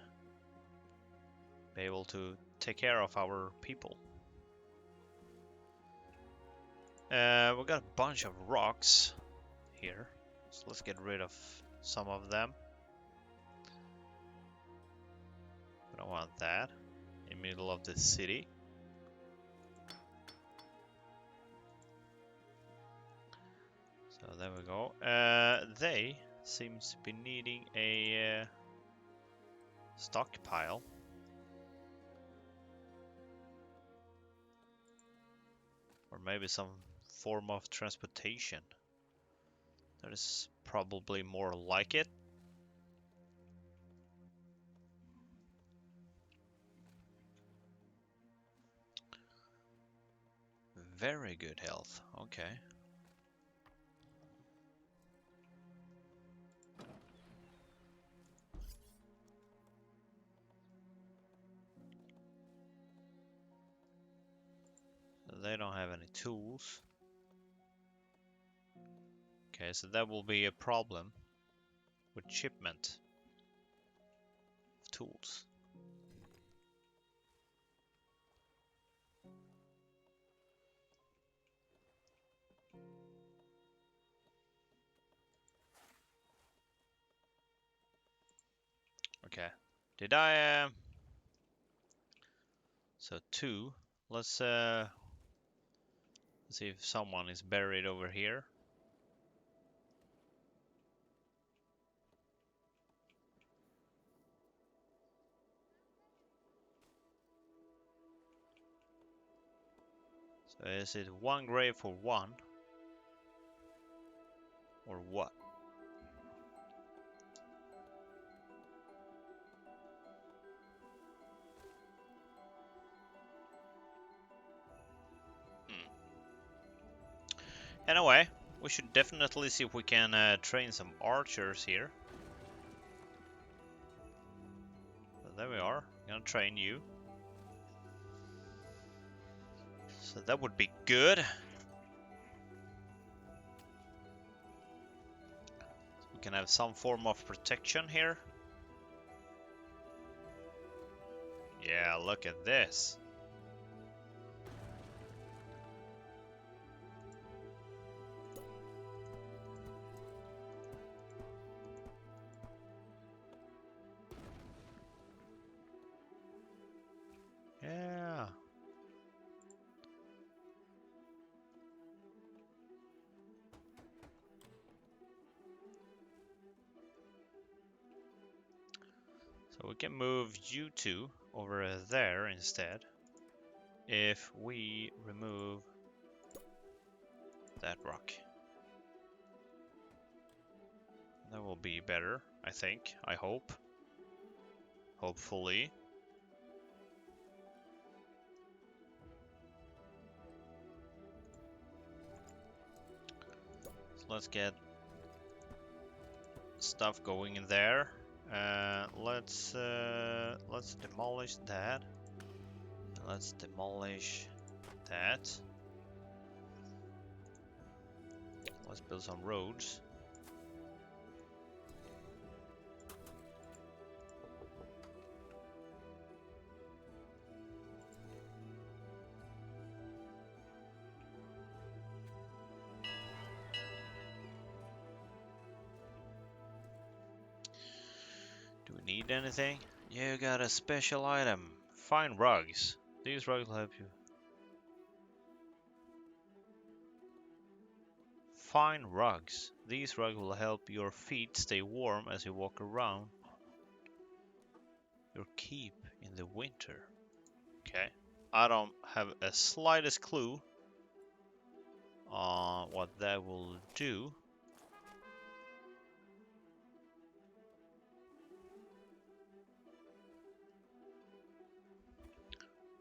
be able to take care of our people. We got a bunch of rocks here, so let's get rid of some of them. We don't want that in the middle of the city. So there we go. They seems to be needing a stockpile. Or maybe some form of transportation. That is probably more like it. Very good health. Okay. They don't have any tools. Okay, so that will be a problem with shipment of tools. Okay. Did I so 2. Let's see if someone is buried over here. So is it 1 grave for 1? Or what? Anyway, we should definitely see if we can train some archers here. So there we are. Gonna train you. So that would be good. So we can have some form of protection here. Yeah, look at this. Yeah. So we can move you two over there instead. If we remove that rock. That will be better, I think. I hope. Hopefully. So let's get stuff going in there. Let's demolish that. Let's demolish that. Let's build some roads. Do we need anything? You got a special item. Fine rugs. These rugs will help you. Fine rugs. These rugs will help your feet stay warm as you walk around your keep in the winter. Okay. I don't have a slightest clue on what that will do.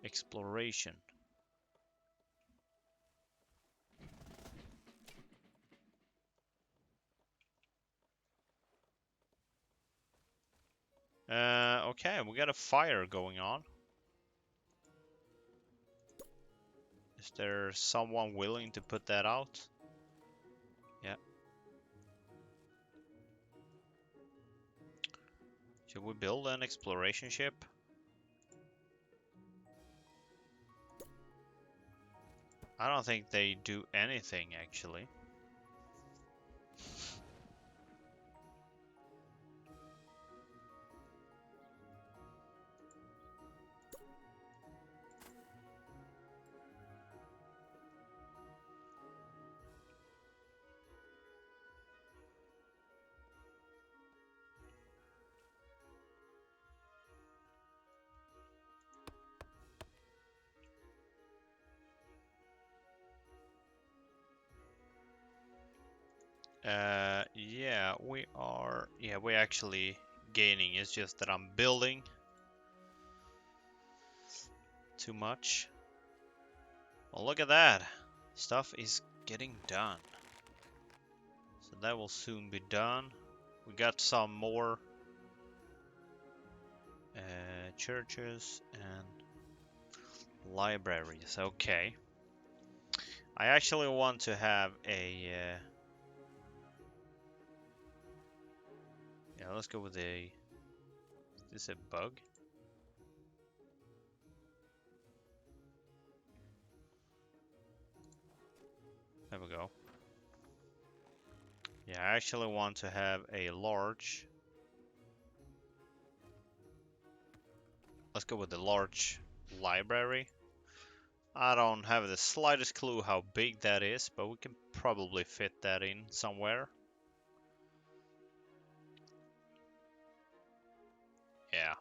Exploration. Okay, we got a fire going on. Is there someone willing to put that out? Yeah. Should we build an exploration ship? I don't think they do anything actually. Yeah, we are. Yeah, we're actually gaining. It's just that I'm building too much. Well, look at that. Stuff is getting done. So that will soon be done. We got some more churches and libraries. Okay. I actually want to have a. Yeah, let's go with a. Is this a bug? There we go. Yeah, I actually want to have a large. Let's go with the large library. I don't have the slightest clue how big that is, but we can probably fit that in somewhere. Yeah.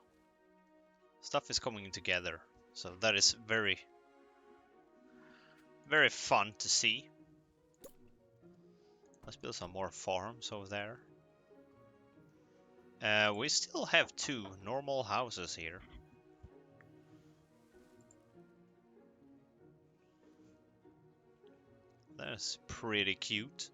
Stuff is coming together, so that is very, very fun to see. Let's build some more farms over there. We still have 2 normal houses here. That's pretty cute.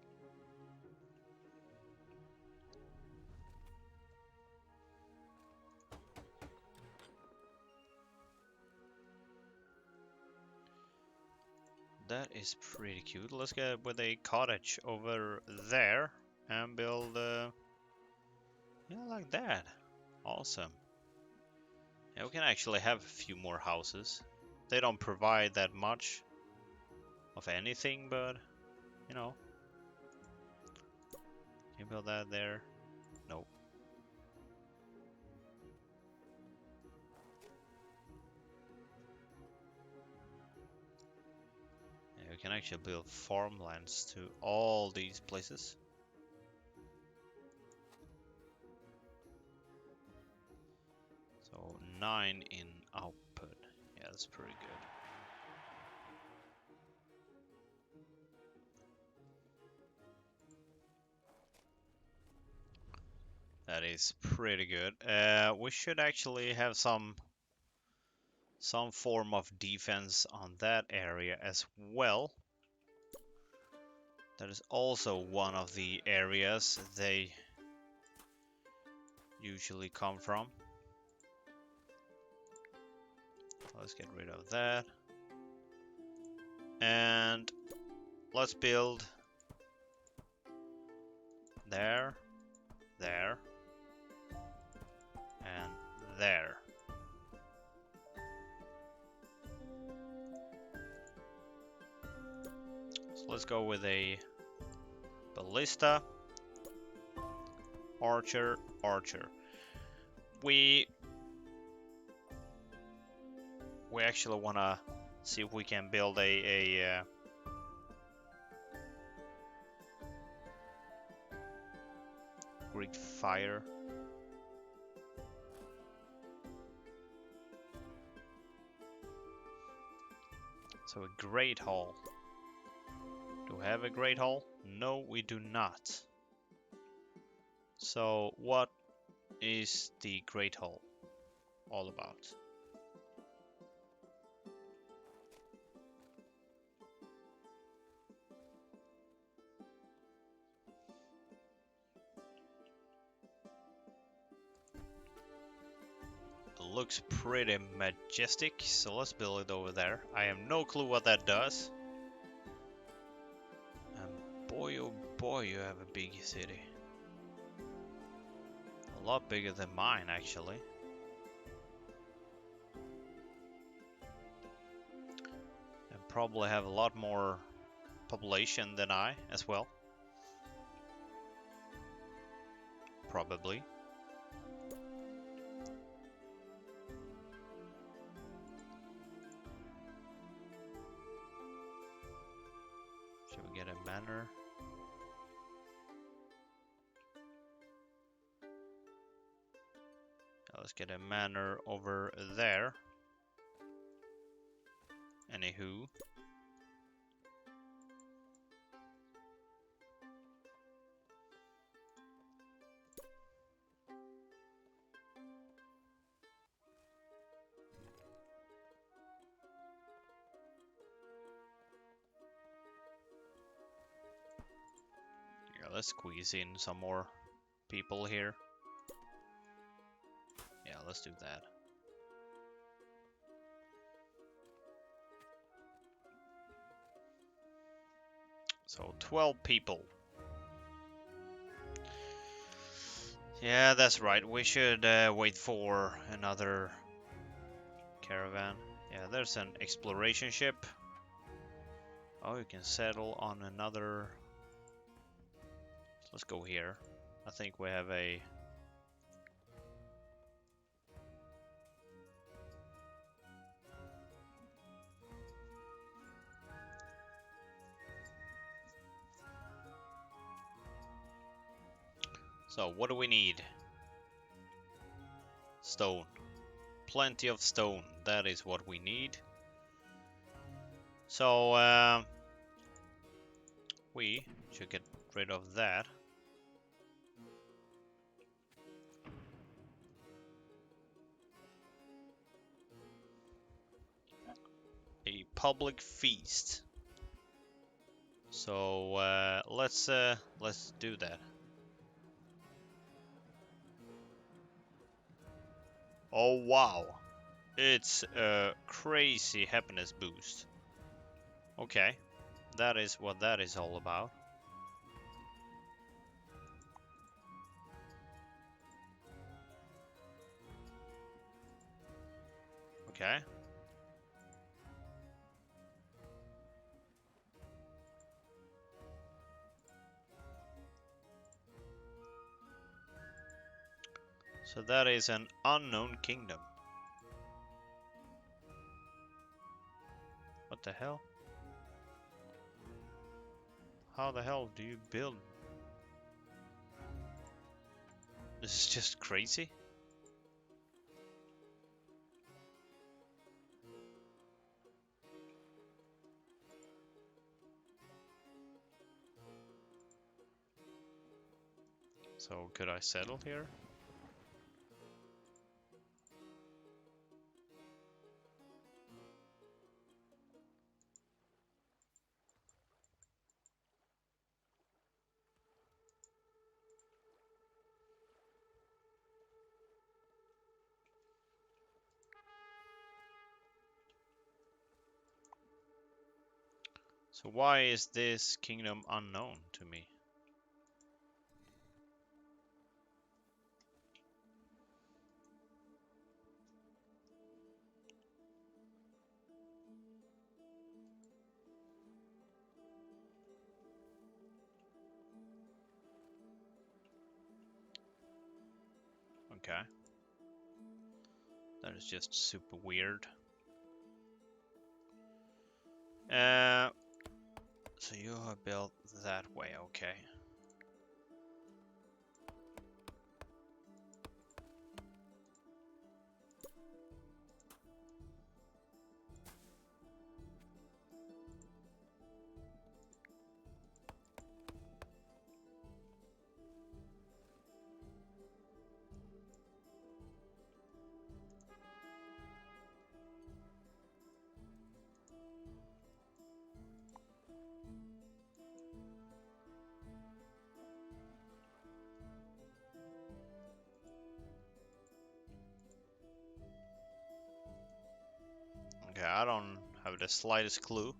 That is pretty cute. Let's get with a cottage over there and build, yeah, like that. Awesome. Yeah, we can actually have a few more houses. They don't provide that much of anything, but, you know. Can you build that there? Nope. Yeah, we can actually build farmlands to all these places. So 9 in output. Yeah, that's pretty good. That is pretty good. We should actually have some form of defense on that area as well. That is also one of the areas they usually come from. Let's get rid of that. And let's build there, there, and there. So let's go with a ballista, archer, archer. We actually want to see if we can build a Great fire. So a great hall. Do we have a great hall? No, we do not. So what is the great hall all about? It looks pretty majestic, so let's build it over there. I have no clue what that does. And boy oh boy, you have a big city. A lot bigger than mine, actually. And probably have a lot more population than I as well. Probably. Should we get a manor? Let's get a manor over there. Anywho. Yeah, let's squeeze in some more people here. Yeah, let's do that. So 12 people. Yeah, that's right. We should wait for another caravan. Yeah, there's an exploration ship. Oh, you can settle on another. Let's go here. I think we have a. So, what do we need? Stone. Plenty of stone. That is what we need. So, we should get rid of that. A public feast. So let's do that. Oh wow, it's a crazy happiness boost. Okay, that is what that is all about. Okay. So that is an unknown kingdom. What the hell? How the hell do you build? This is just crazy. So could I settle here? So why is this kingdom unknown to me? Okay. That is just super weird. So you have built that way, okay. Okay, I don't have the slightest clue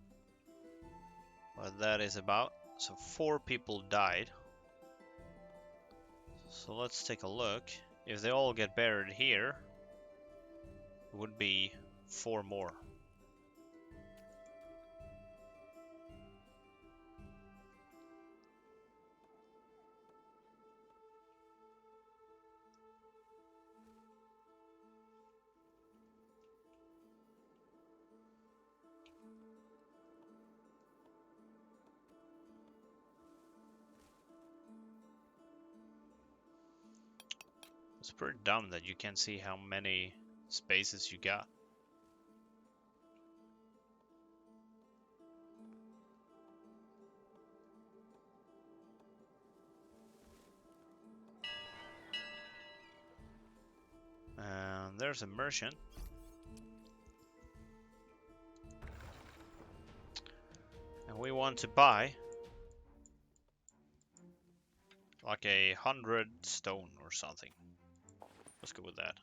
what that is about. So 4 people died. So let's take a look. If they all get buried here, it would be 4 more. It's pretty dumb that you can't see how many spaces you got. And there's a merchant. And we want to buy like 100 stone or something. Let's go with that.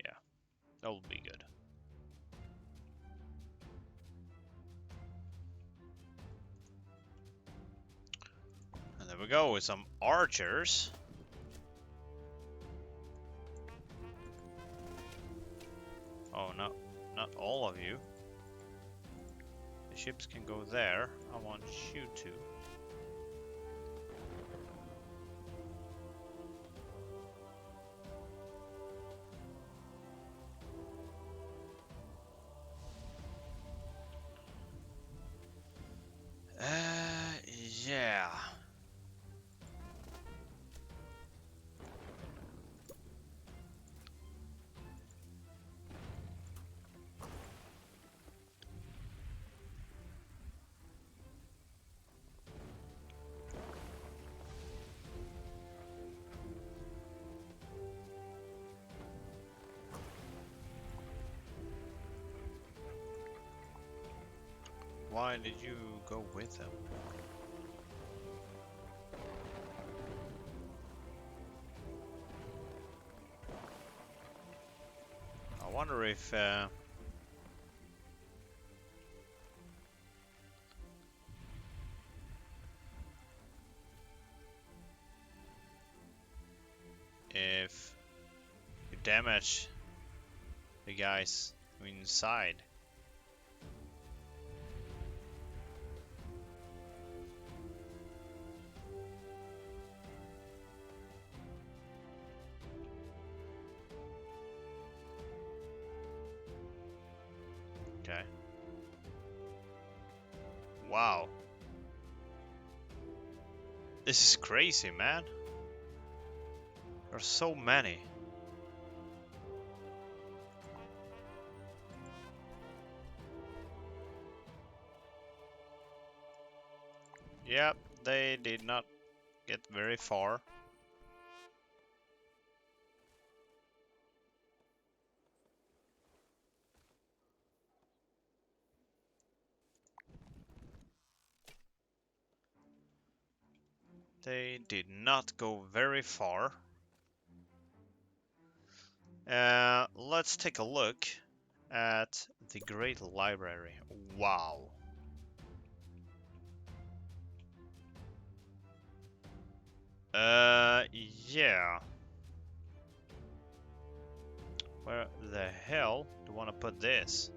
Yeah, that will be good. And there we go with some archers. Oh no, not all of you. The ships can go there. I want you to. Yeah. Why did you go with them? I wonder if you damage the guys inside. Okay. Wow. This is crazy, man. There's so many. Yep, they did not get very far. They did not go very far. Let's take a look at the Great Library. Wow. Yeah. Where the hell do you want to put this?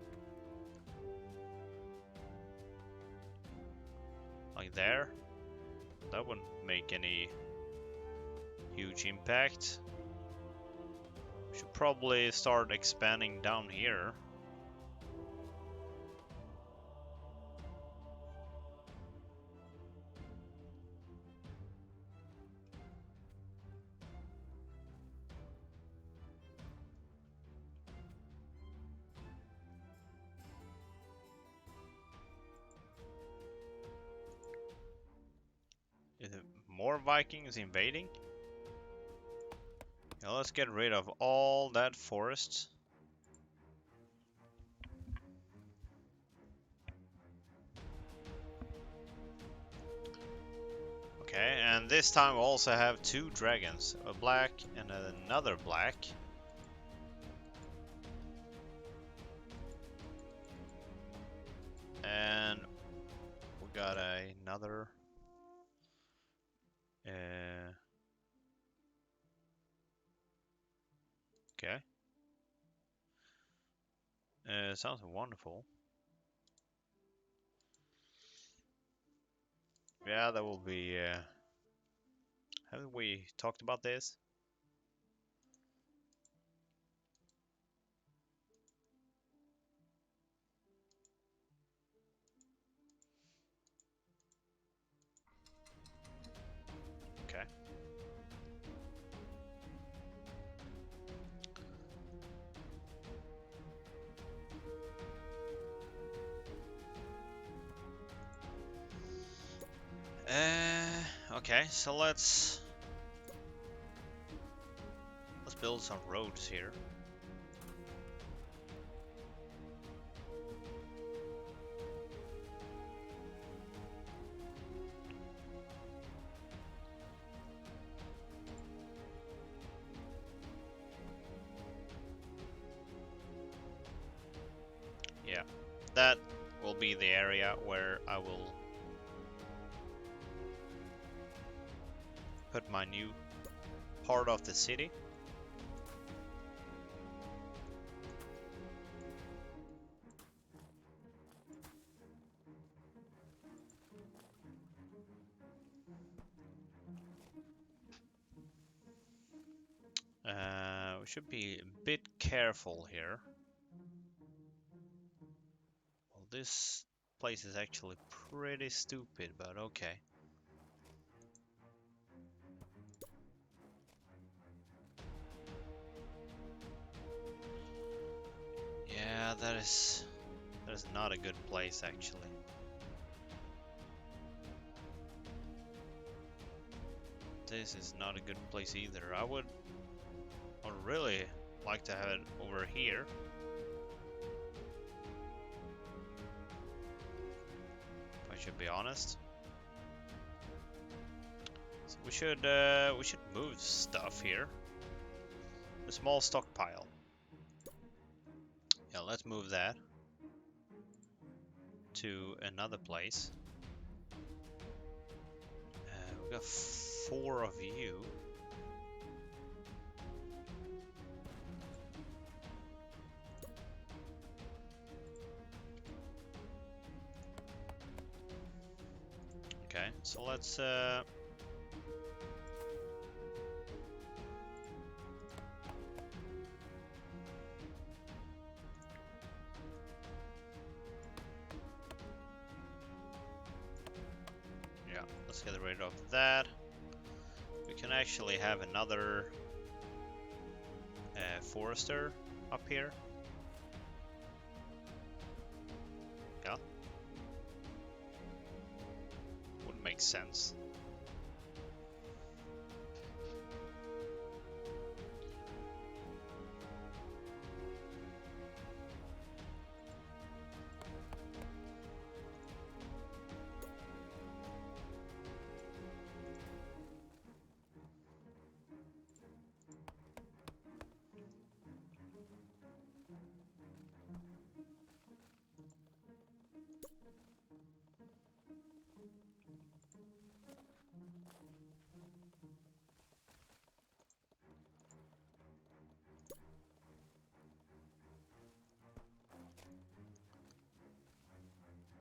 Like there? That wouldn't make any huge impact. Should probably start expanding down here. Is it more Vikings invading? Yeah, let's get rid of all that forest. Okay, and this time we also have two dragons, a black and another black. And we got another okay. Sounds wonderful. Yeah, that will be haven't we talked about this? Okay. Okay, so let's build some roads here. Yeah, that will be the area where I will put my new part of the city. We should be a bit careful here. Well, this place is actually pretty stupid, but okay. Yeah, that is not a good place actually. This is not a good place either. I would really like to have it over here. I should be honest. So we should move stuff here. A small stockpile. Yeah, let's move that to another place. We've got 4 of you. Okay, so let's yeah, let's get rid of that. We can actually have another forester up here. Yeah, would make sense.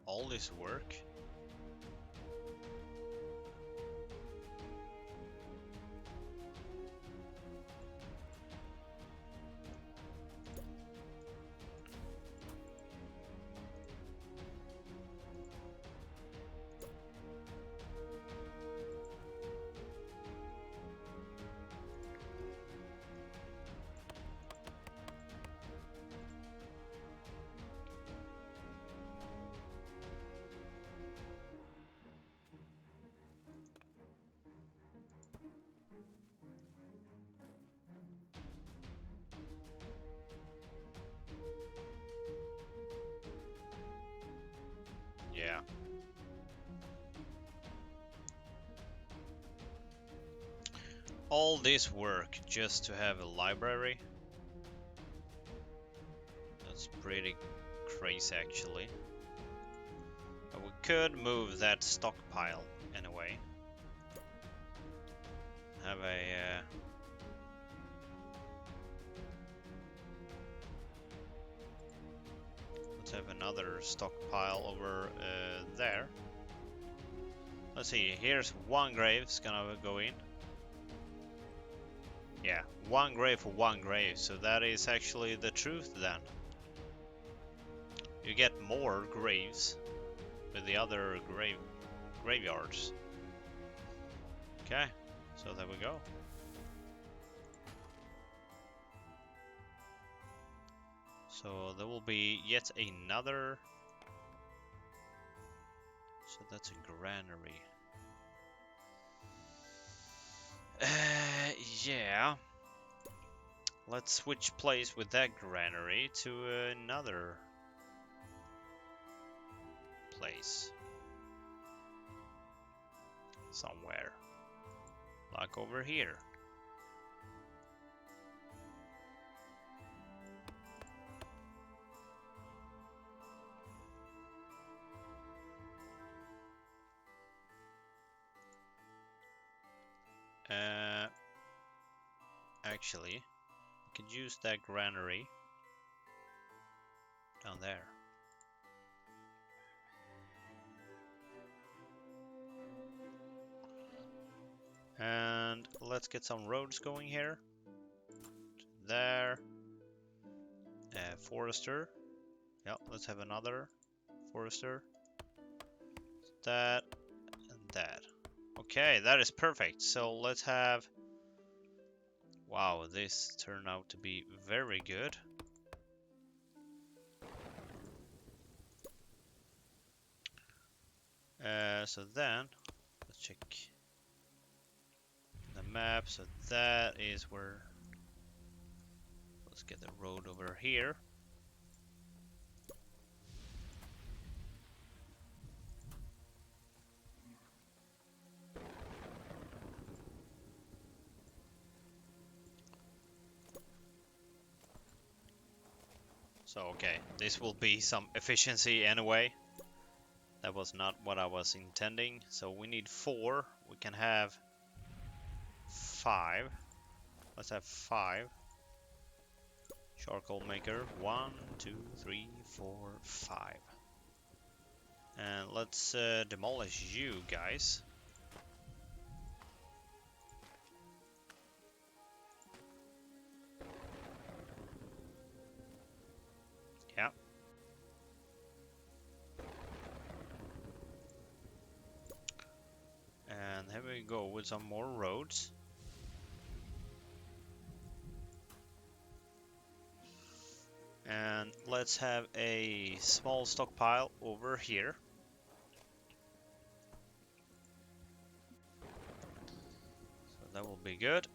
All this work. Yeah. All this work just to have a library. That's pretty crazy actually. But we could move that stockpile anyway. Have a let's have another stockpile over there. Let's see, here's 1 grave, it's gonna go in. Yeah, 1 grave for 1 grave, so that is actually the truth then. You get more graves with the other graveyards. Okay, so there we go. So there will be yet another. So that's a granary. Yeah. Let's switch place with that granary to another place. Somewhere. Like over here. Actually, we could use that granary down there. And let's get some roads going here. There. Forester. Yep, let's have another forester. That and that. Okay, that is perfect. So let's have. Wow, this turned out to be very good. So then, let's check the map. So that is where. Let's get the road over here. So okay, this will be some efficiency anyway. That was not what I was intending. So we need 4. We can have 5. Let's have 5. Charcoal maker. 1, 2, 3, 4, 5. And let's demolish you guys. Yeah. And here we go with some more roads. And let's have a small stockpile over here. So that will be good.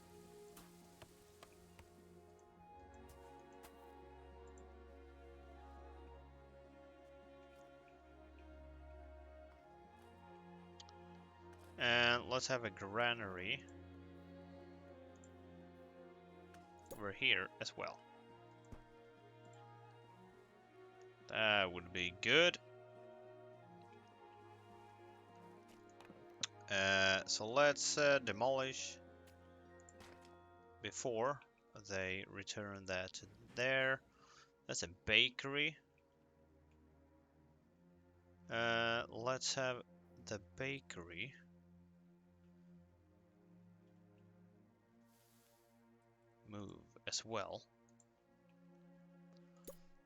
And let's have a granary over here as well. That would be good. So let's demolish before they return that to there. That's a bakery. Let's have the bakery. Move as well.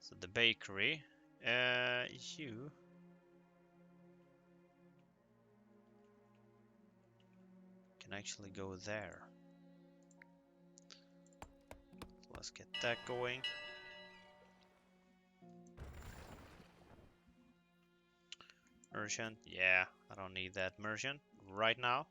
So the bakery, you can actually go there. So let's get that going. Merchant, yeah, I don't need that merchant right now.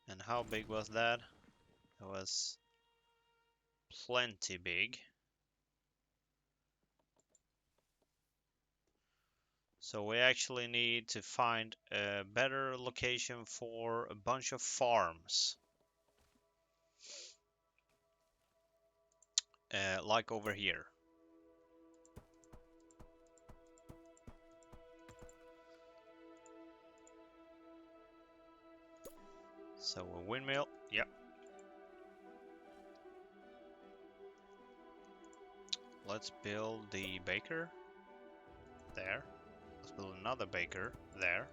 And how big was that? It was plenty big. So we actually need to find a better location for a bunch of farms. Like over here. So a windmill, yep. Let's build the baker there. Let's build another baker there.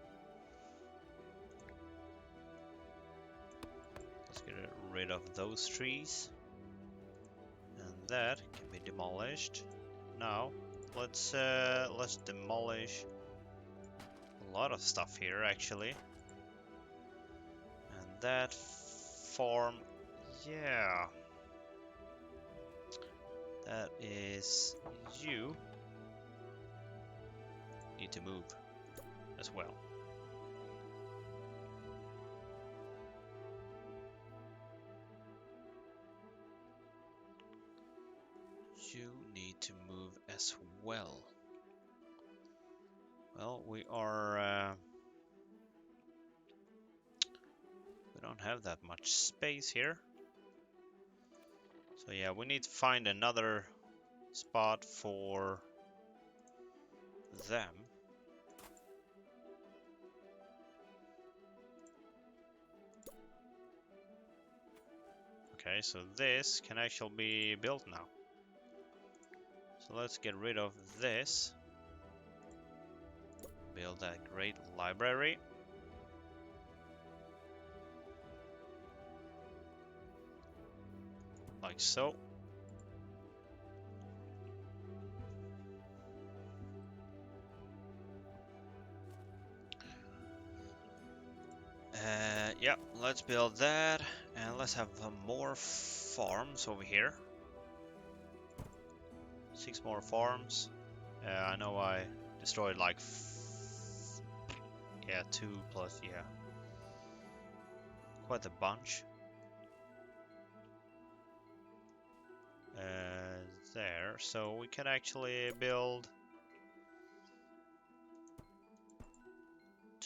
Let's get rid of those trees. And that can be demolished. Now, let's demolish a lot of stuff here actually. And that farm, yeah. That is you. Need to move as well. You need to move as well. Well, we don't have that much space here. So yeah, we need to find another spot for them. Okay, so this can actually be built now. So let's get rid of this. Build that great library. Like so. Yeah, let's build that, and let's have more farms over here. 6 more farms. I know I destroyed like, yeah, 2 plus, yeah, quite a bunch. There, so we can actually build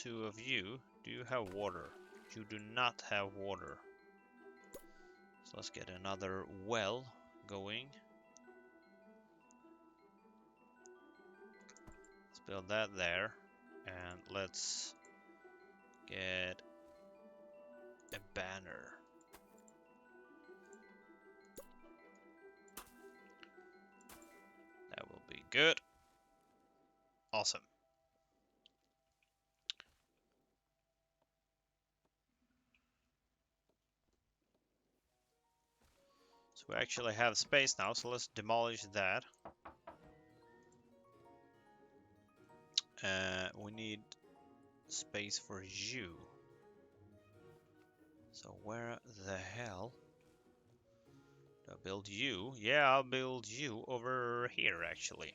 two of you. Do you have water? You do not have water. So let's get another well going. Let's build that there. And let's get a banner. That will be good. Awesome. So we actually have space now, so let's demolish that. We need space for you. So where the hell do I build you? Yeah, I'll build you over here actually.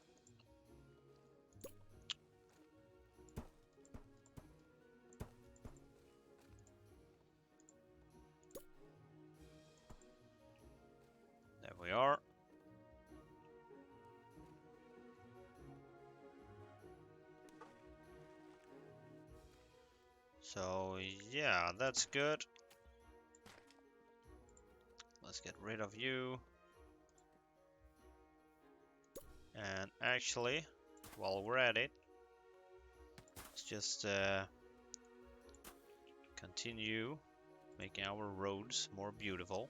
There we are. So yeah, that's good. Let's get rid of you. And actually, while we're at it, let's just continue making our roads more beautiful.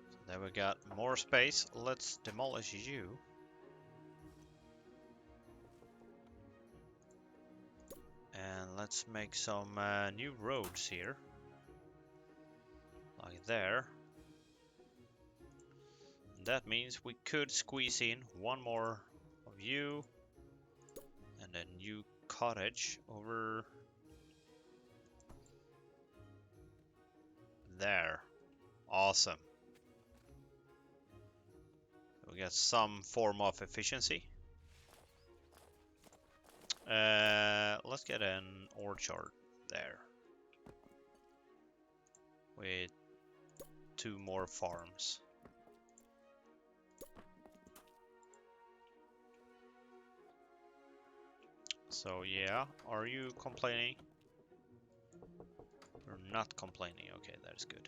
So there we got more space. Let's demolish you. And let's make some new roads here. Like there. And that means we could squeeze in one more of you. And a new cottage over there. Awesome. We got some form of efficiency. Let's get an orchard there. With 2 more farms. So yeah, are you complaining? You're not complaining. Okay, that is good.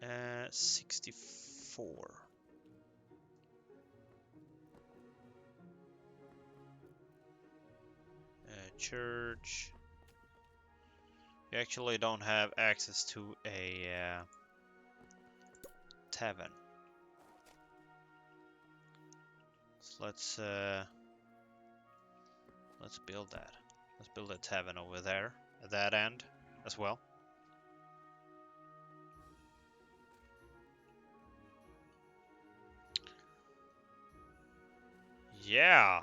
Uh, 64. Church. You actually don't have access to a tavern. So let's build that. Let's build a tavern over there at that end as well. Yeah.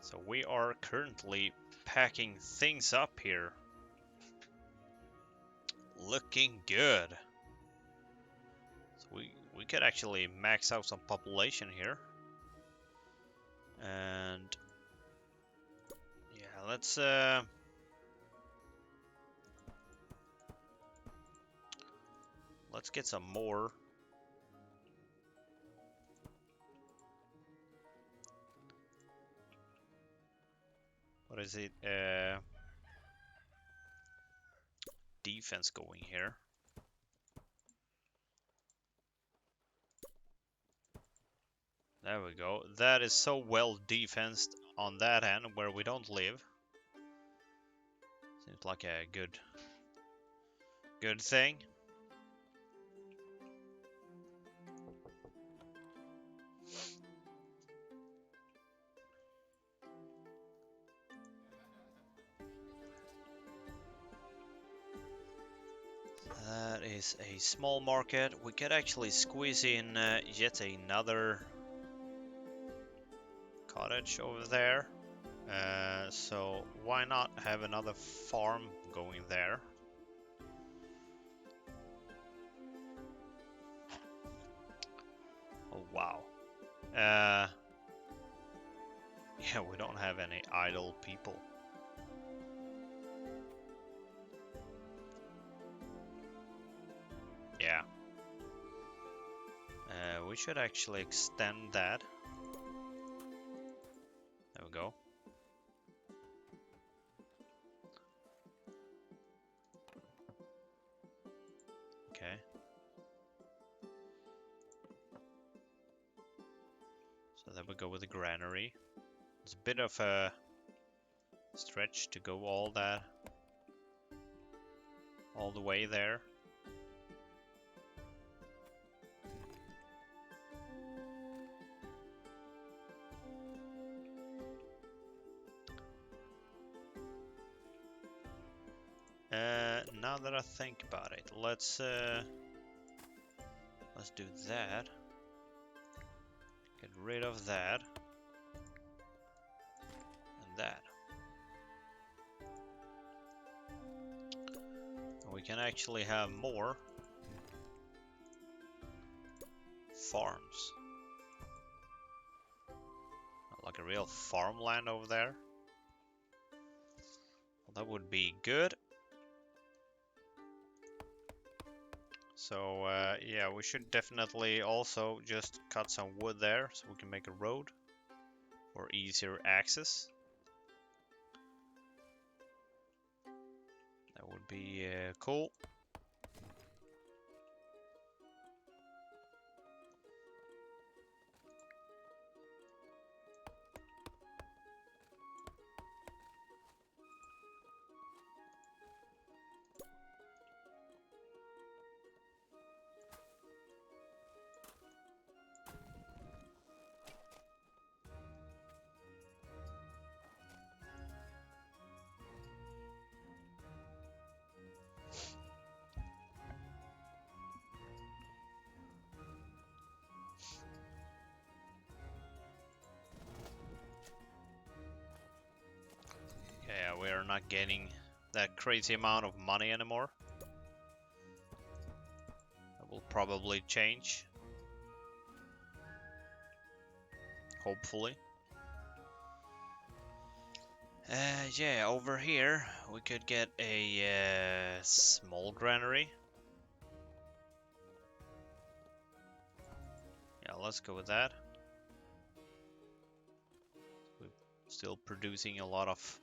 So we are currently packing things up here. Looking good. So we could actually max out some population here. And yeah, let's get some more. What is it? Defense going here. There we go. That is so well defensed on that end where we don't live. Seems like a good thing. That is a small market. We could actually squeeze in yet another cottage over there. So why not have another farm going there? Oh wow. Yeah, we don't have any idle people. Yeah. We should actually extend that. There we go. Okay. So then we go with the granary. It's a bit of a stretch to go all the way there. Now that I think about it, let's do that. Get rid of that and that. And we can actually have more farms. Like a real farmland over there. Well, that would be good. So yeah, we should definitely also just cut some wood there so we can make a road for easier access. That would be cool. Yeah, we are not getting that crazy amount of money anymore. That will probably change. Hopefully. Yeah, over here we could get a small granary. Yeah, let's go with that. We're still producing a lot of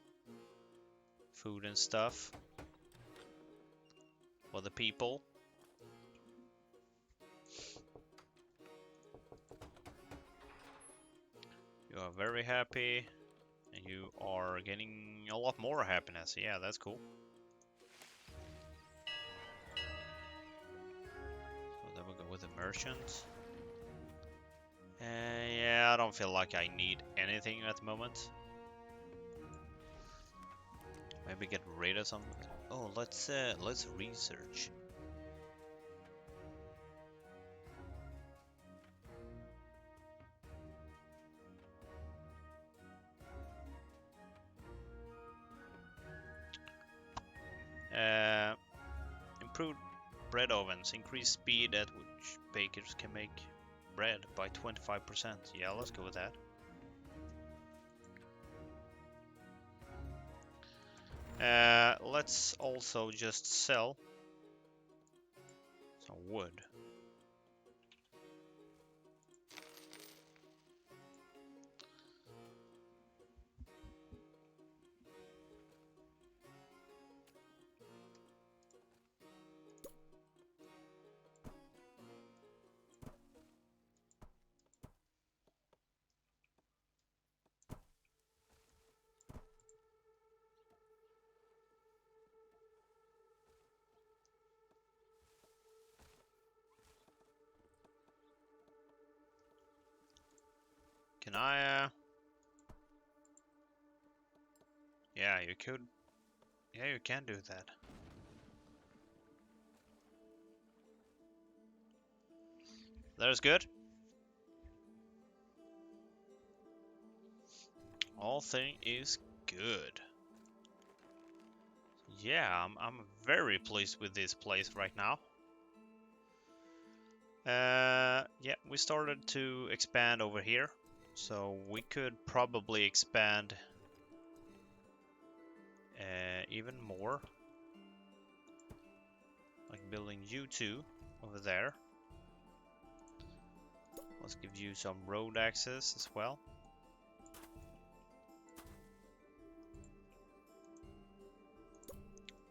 food and stuff for the people. You are very happy, and you are getting a lot more happiness. Yeah, that's cool. So then we go with the merchant. Yeah, I don't feel like I need anything at the moment. Maybe get rid of some. Oh, let's research. Improved bread ovens. Increase speed at which bakers can make bread by 25%. Yeah, let's go with that. Let's also just sell some wood. Can I, yeah, you could. Yeah, you can do that. That is good. All thing is good. Yeah, I'm very pleased with this place right now. Yeah, we started to expand over here. So we could probably expand even more, like building U2 over there. Let's give you some road access as well.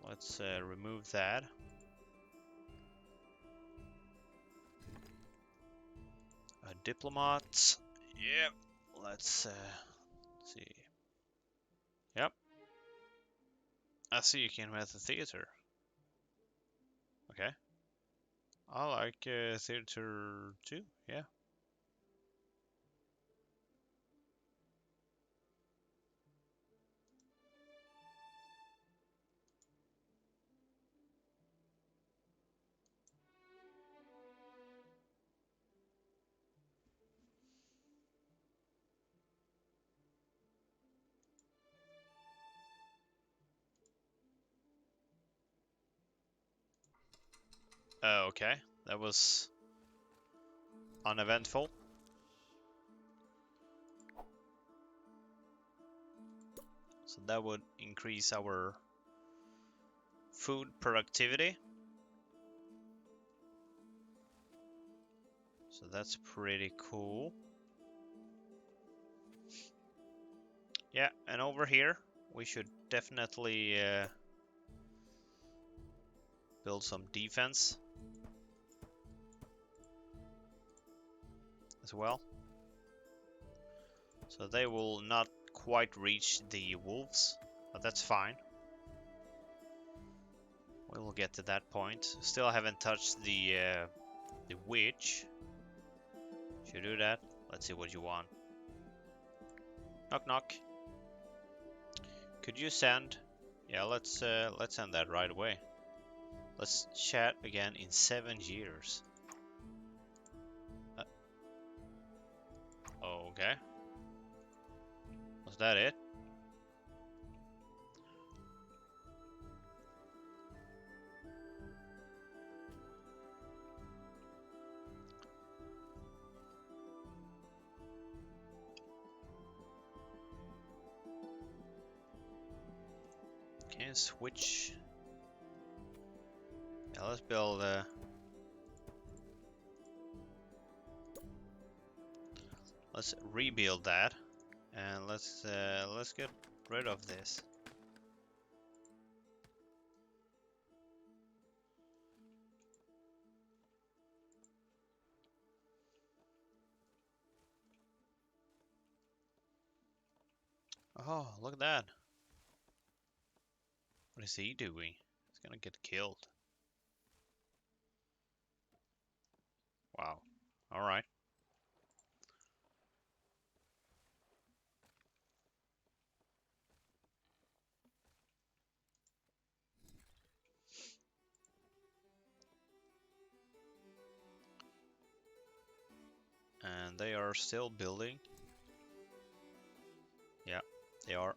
Let's remove that. Diplomats. Yep. Let's see. Yep. I see you can have the theater. Okay. I like theater too. Yeah. Okay. That was uneventful. So that would increase our food productivity. So that's pretty cool. Yeah, and over here we should definitely build some defense as well. So they will not quite reach the wolves, but that's fine. We will get to that point. Still haven't touched the witch. Should do that. Let's see what you want. Knock knock. Could you send? Yeah, let's send that right away. Let's chat again in 7 years. Okay. Was that it? Can you switch? Yeah, let's build let's rebuild that, and let's get rid of this. Oh, look at that. What is he doing? He's gonna get killed. Wow. Alright. And they are still building. Yeah, they are.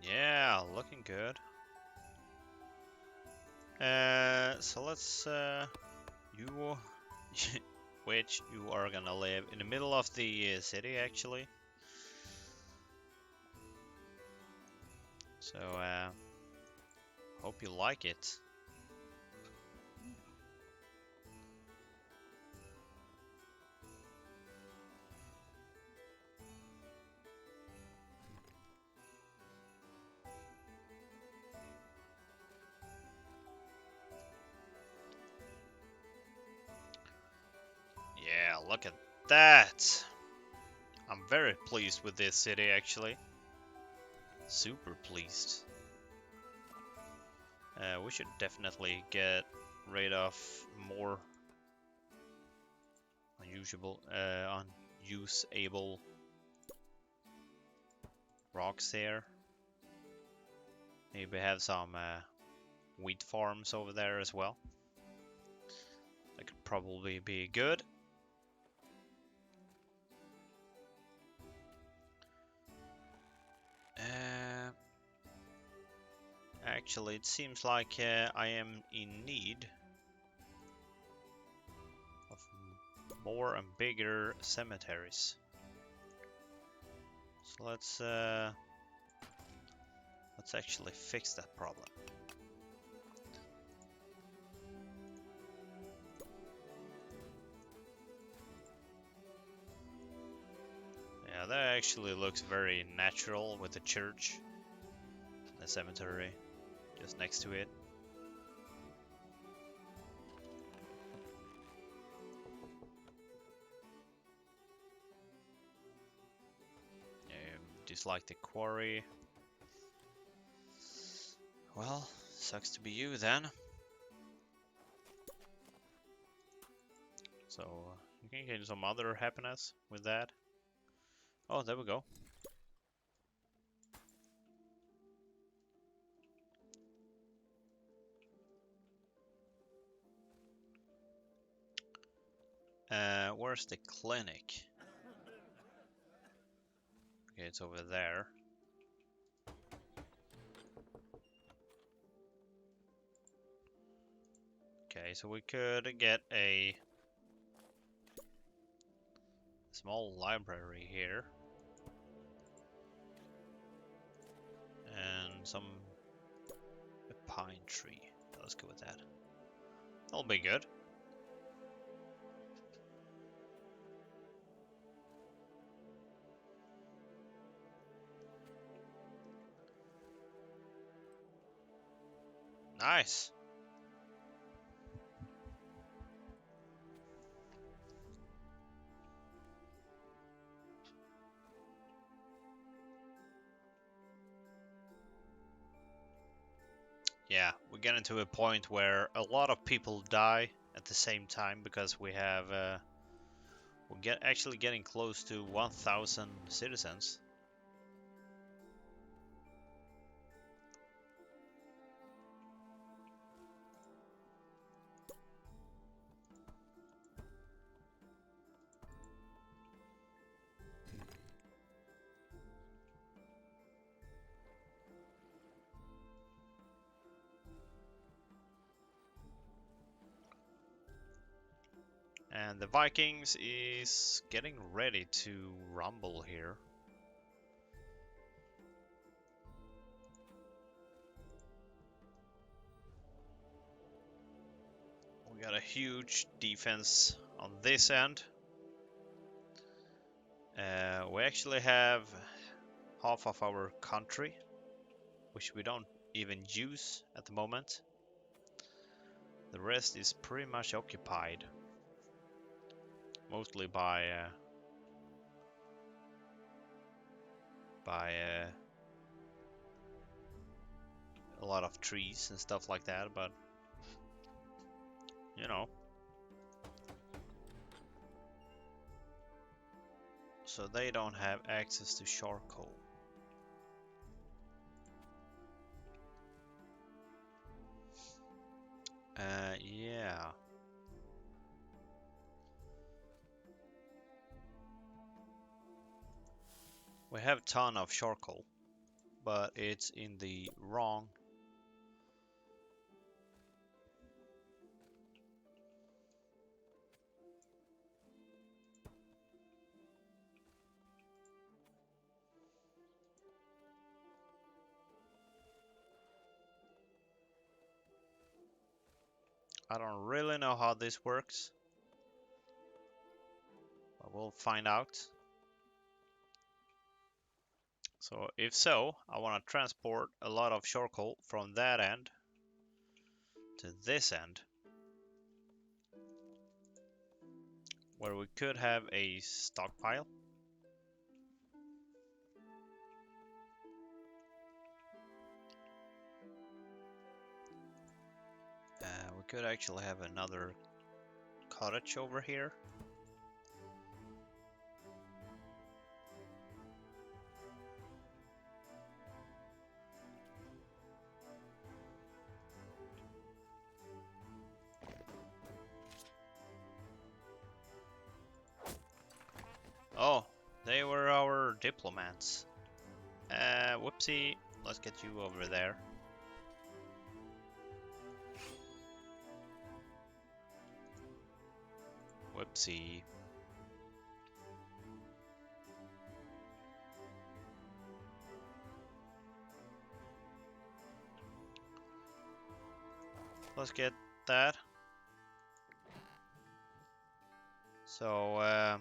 Yeah, looking good. So let's you which you are gonna live in the middle of the city actually. So hope you like it. Yeah, look at that. I'm very pleased with this city actually. Super pleased. We should definitely get rid of more unusable rocks there. Maybe have some wheat farms over there as well. That could probably be good. Actually, it seems like I am in need of more and bigger cemeteries. So let's actually fix that problem. Yeah, that actually looks very natural with the church, the cemetery just next to it. Dislike the quarry. Well, sucks to be you then. So you can gain some other happiness with that. Oh, there we go. Where's the clinic? Okay, it's over there. Okay, so we could get a small library here. And a pine tree. Let's go with that. That'll be good. Nice. Yeah, we're getting to a point where a lot of people die at the same time because we have we're actually getting close to 1,000 citizens. And the Vikings is getting ready to rumble here. We got a huge defense on this end. We actually have half of our country, which we don't even use at the moment. The rest is pretty much occupied, mostly by a lot of trees and stuff like that, but you know. So they don't have access to charcoal. Yeah. We have a ton of charcoal, but it's in the wrong. I don't really know how this works, but we'll find out. So if so, I want to transport a lot of charcoal from that end to this end, where we could have a stockpile. We could actually have another cottage over here. They were our diplomats. Whoopsie. Let's get you over there. Whoopsie. Let's get that. So,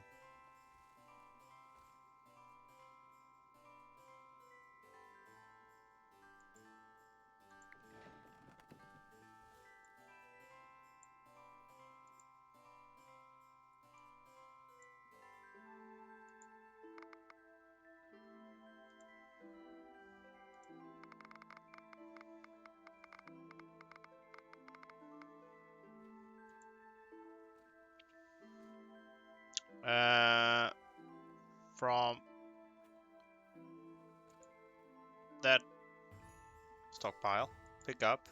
from that stockpile, pick up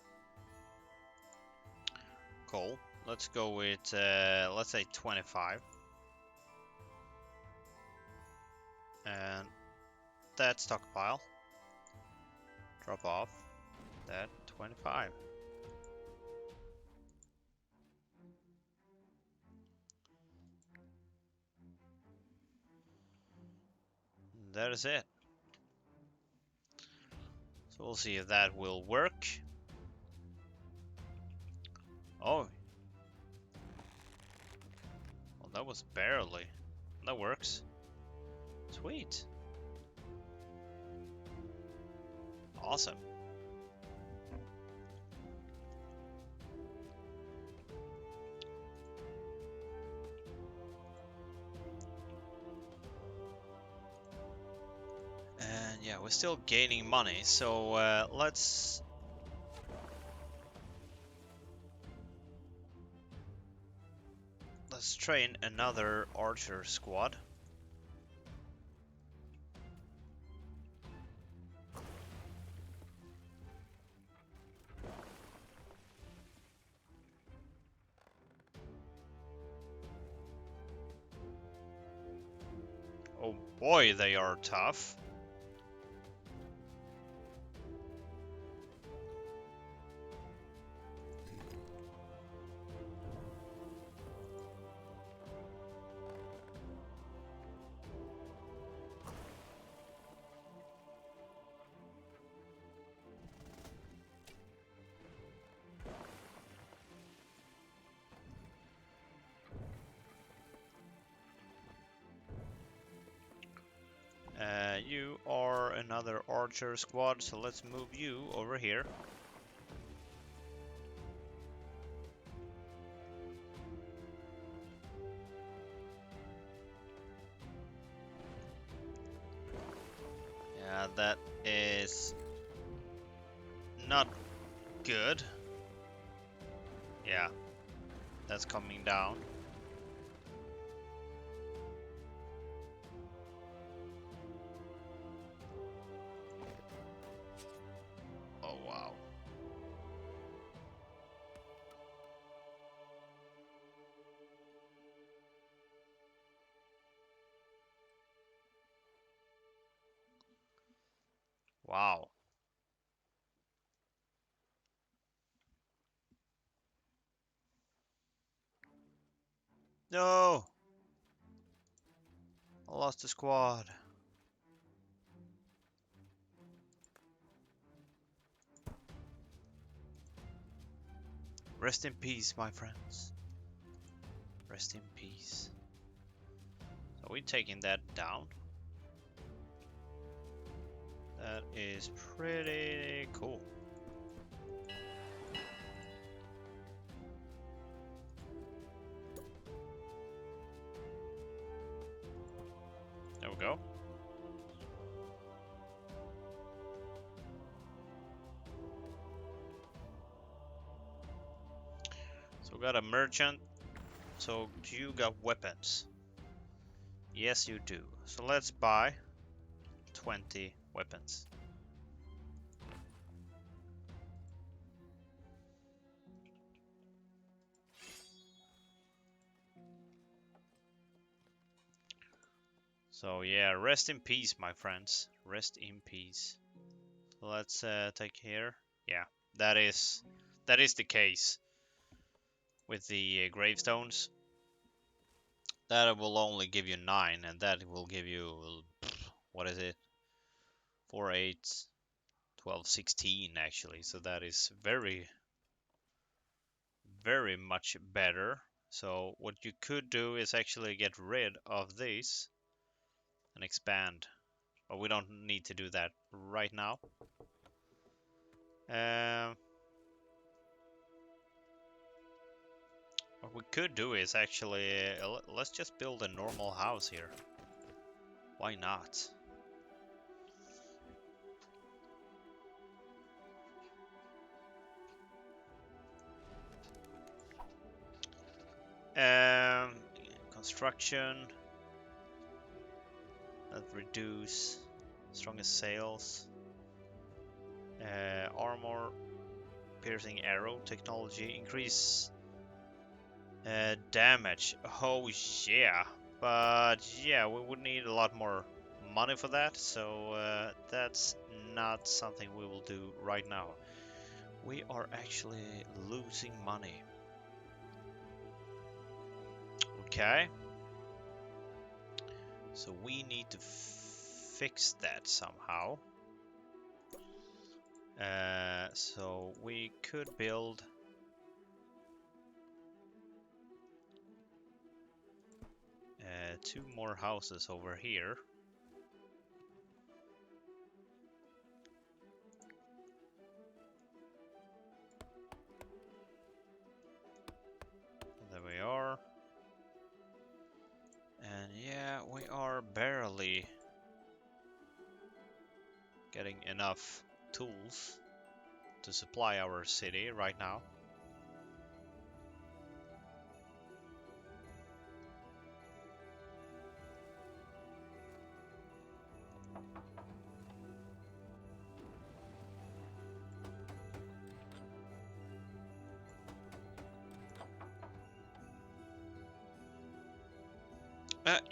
coal. Let's go with, let's say 25. And that stockpile, drop off that 25. That is it. So we'll see if that will work. Oh. Well, that was barely. That works. Sweet. Awesome. And yeah, we're still gaining money, so let's train another archer squad. Oh boy, they are tough. You are another archer squad, so let's move you over here. Yeah, that is not good. Yeah, that's coming down. Oh wow. Wow. No! I lost the squad. Rest in peace, my friends. Rest in peace. So we're taking that down. That is pretty cool. There we go. So we got a merchant. So you got weapons. Yes, you do. So let's buy 20 weapons. So yeah, rest in peace, my friends. Rest in peace. So let's take here. Yeah, that is the case with the gravestones. That will only give you 9, and that will give you what is it? 4, 8, 12, 16 actually. So that is very, very much better. So what you could do is actually get rid of this and expand. But we don't need to do that right now. What we could do is actually, let's just build a normal house here. Why not? Construction. That reduce strongest sales. Armor, piercing arrow technology, increase damage. Oh yeah, but yeah, we would need a lot more money for that, so that's not something we will do right now. We are actually losing money. Okay. So we need to fix that somehow. So we could build two more houses over here. There we are. And yeah, we are barely getting enough tools to supply our city right now.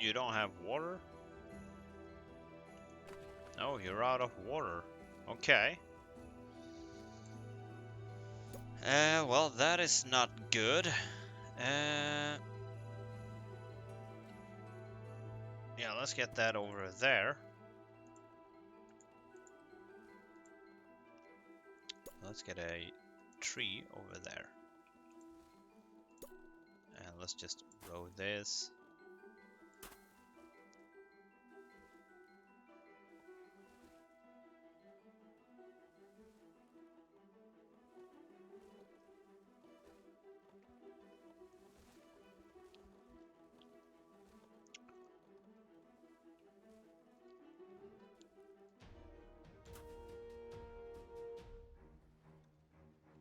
You don't have water? Oh, you're out of water. Okay. Well, that is not good. Yeah, let's get that over there. Let's get a tree over there. And let's just row this.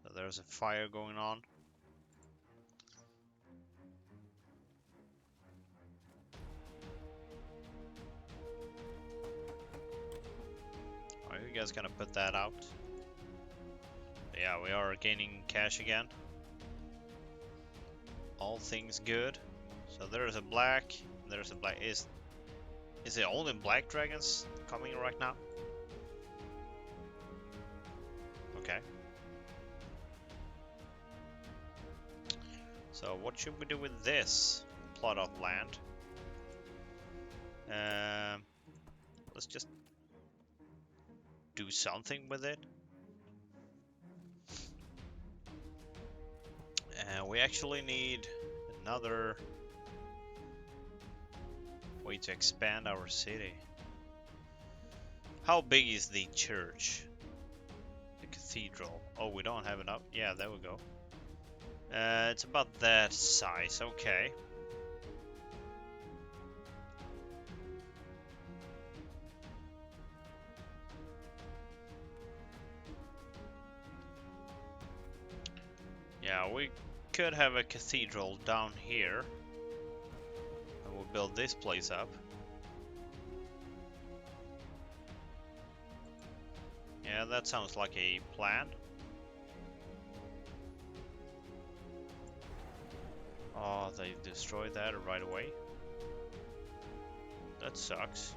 So there's a fire going on. Are you guys gonna put that out? Yeah, we are gaining cash again. All things good. So there's a black. There's a black. Is it only black dragons coming right now? Okay. So what should we do with this plot of land? Let's just do something with it. We actually need another way to expand our city. How big is the church? The cathedral. Oh, we don't have enough. Yeah, there we go. It's about that size. Okay. Yeah, we could have a cathedral down here. And we'll build this place up. Yeah, that sounds like a plan. Oh, they destroyed that right away. That sucks.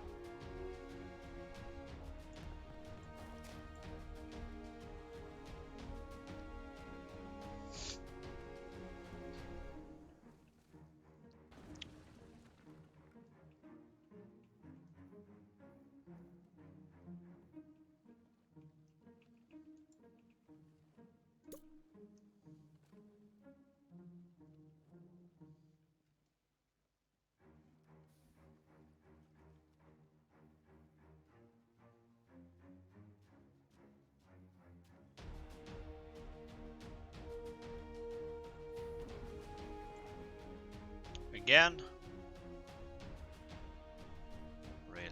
Again? Really?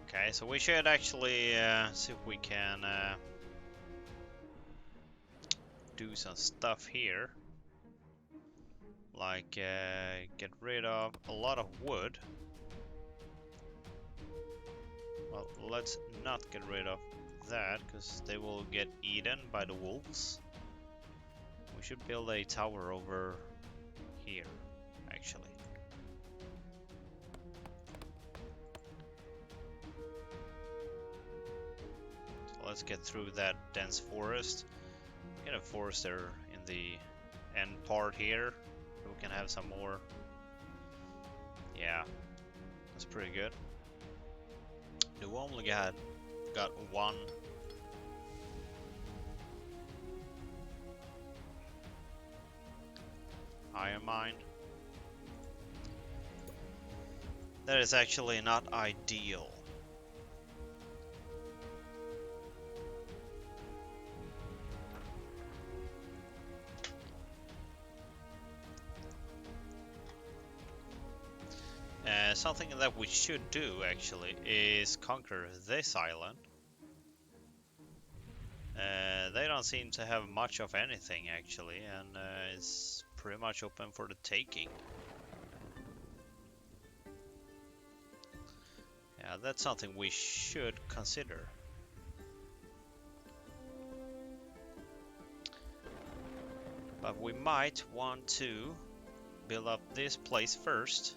Okay, so we should actually see if we can do some stuff here. Like get rid of a lot of wood. Well, let's not get rid of that, because they will get eaten by the wolves. We should build a tower over here, actually. So let's get through that dense forest. Get a forester in the end part here. We can have some more. Yeah, that's pretty good. The only got one. Iron mine. That is actually not ideal. Something that we should do actually is conquer this island. They don't seem to have much of anything actually, and it's pretty much open for the taking. Yeah, that's something we should consider. But we might want to build up this place first.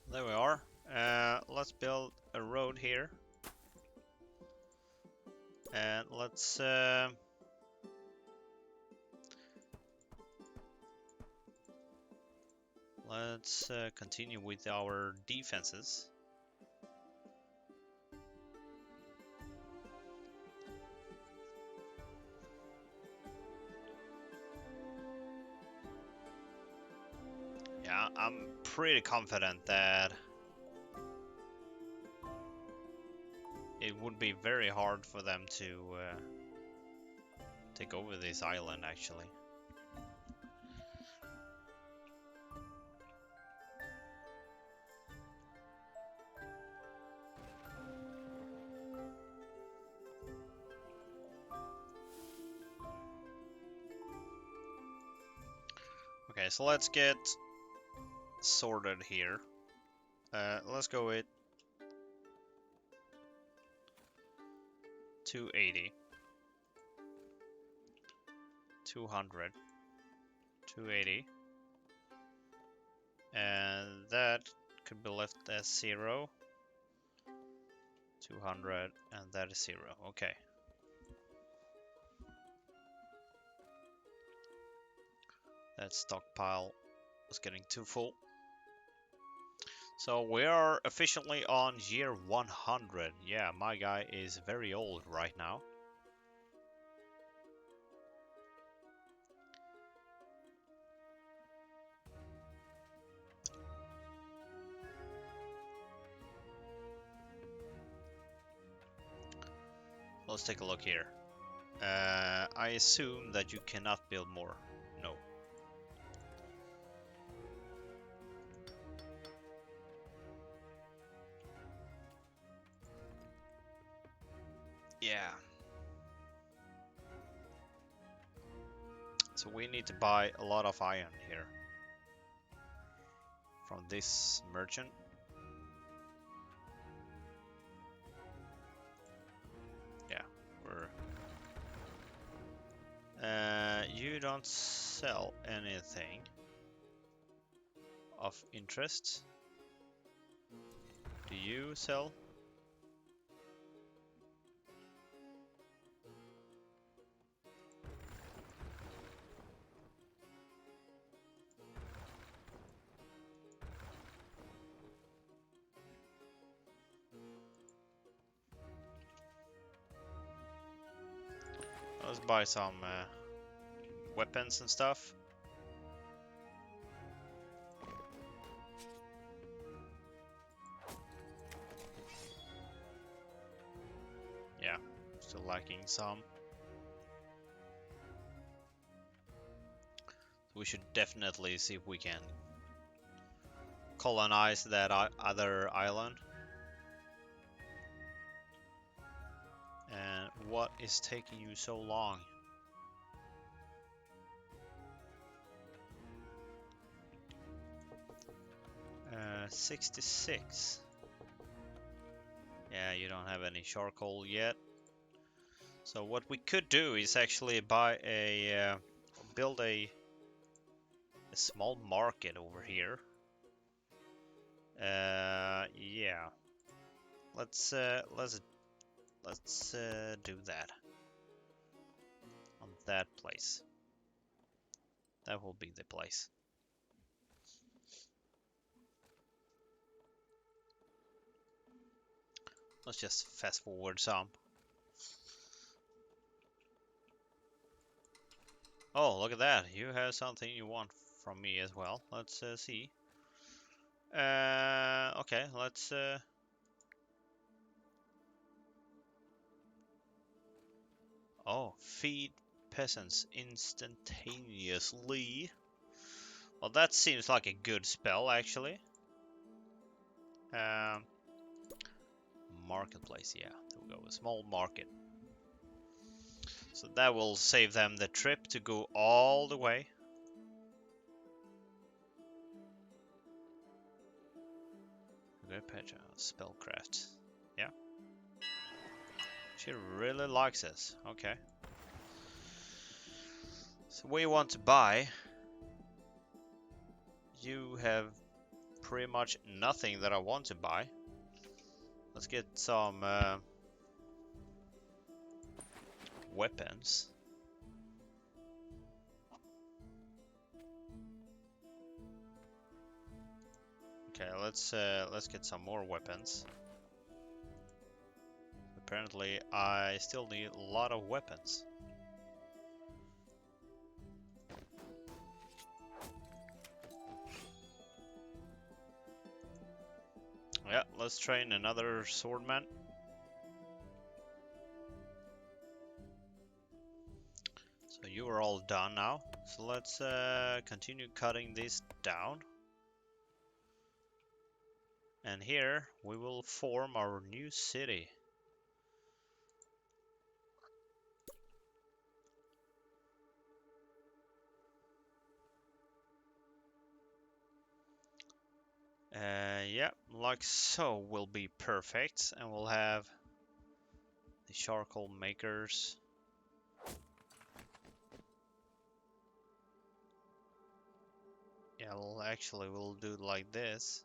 There we are. Let's build a road here. And let's continue with our defenses. Yeah, I'm pretty confident that it would be very hard for them to take over this island, actually. Okay, so let's get sorted here. Let's go with 280, 200, 280, and that could be left as 0, 200, and that is 0. Okay. That stockpile was getting too full. So we are officially on year 100. Yeah, my guy is very old right now. let's take a look here. I assume that you cannot build more. No. Yeah. So we need to buy a lot of iron here from this merchant. Yeah, you don't sell anything of interest. Do you sell? Let's buy some weapons and stuff. Yeah, still lacking some. We should definitely see if we can colonize that other island. And what is taking you so long? 66. Yeah, you don't have any charcoal yet. So what we could do is actually buy build a small market over here. Yeah. Let's do that on that place. That will be the place. Let's just fast forward some. Oh, look at that. You have something you want from me as well. Let's see. Okay, let's... Oh, feed peasants instantaneously. Well, that seems like a good spell, actually. Marketplace, yeah. There we go. A small market. So that will save them the trip to go all the way. Good page, spellcraft. Yeah. She really likes us. Okay. So we want to buy. You have pretty much nothing that I want to buy. Let's get some weapons. Okay, let's get some more weapons. Apparently, I still need a lot of weapons. Yeah, let's train another swordman. So you are all done now. So let's continue cutting this down. And here we will form our new city. Yeah, like so will be perfect. And we'll have the charcoal makers. Yeah, we'll do it like this.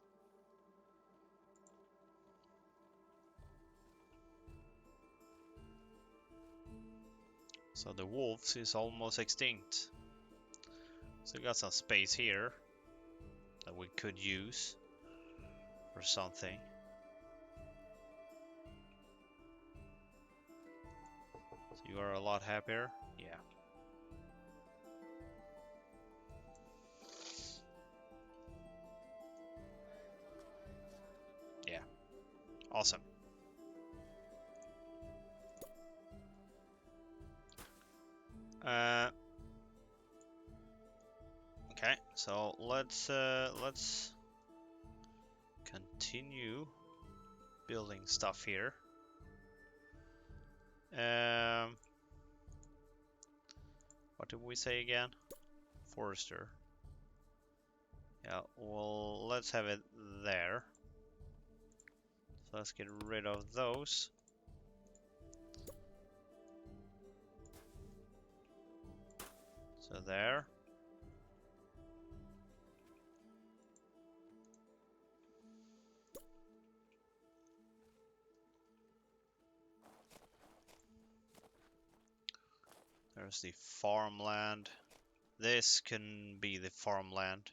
So the wolves is almost extinct. So we got some space here that we could use for something. So you are a lot happier? Yeah. Yeah. Awesome. So let's continue building stuff here. What did we say again? Forester. Yeah, well, let's have it there. So let's get rid of those. So there. There's the farmland. This can be the farmland.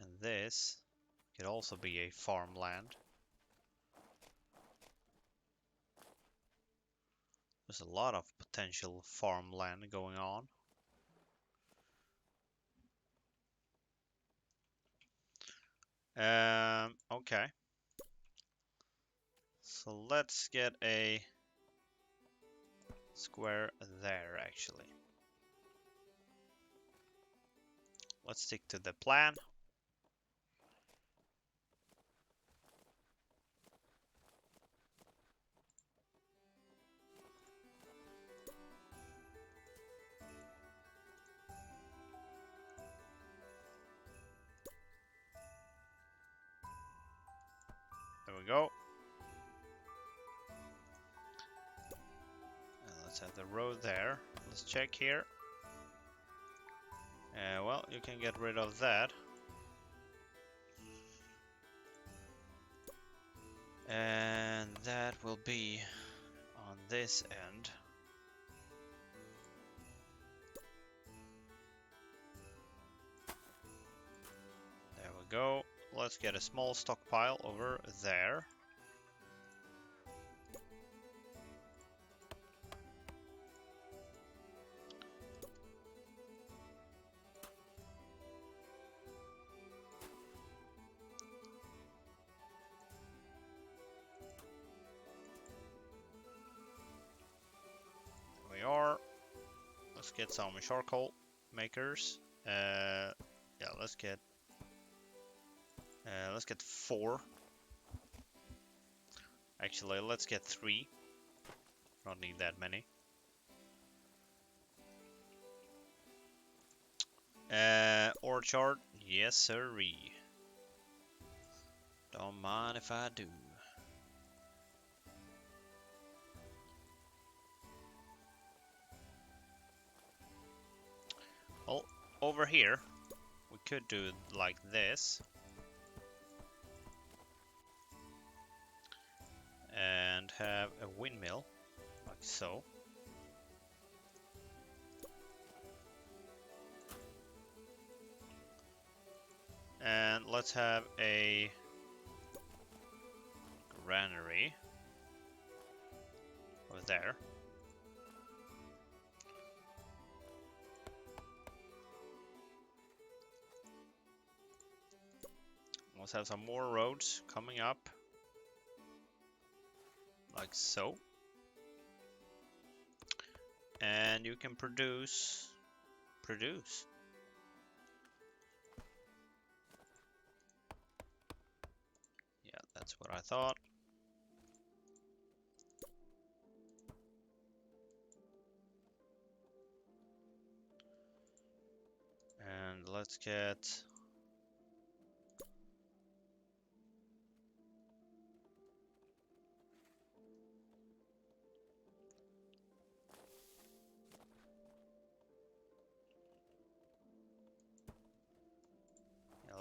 And this could also be a farmland. There's a lot of potential farmland going on. Okay. So let's get a square there, actually. Let's stick to the plan. There we go. And let's have the road there. Let's check here. Well, you can get rid of that. And that will be on this end. There we go. Let's get a small stockpile over there. There we are. Let's get some charcoal makers. Yeah, let's get 4. Actually, let's get 3. Don't need that many. Orchard, yes sirree. Don't mind if I do. Well, over here, we could do it like this. And have a windmill, like so. And let's have a granary over there. Let's have some more roads coming up, like so. And you can produce. Yeah, that's what I thought. And let's get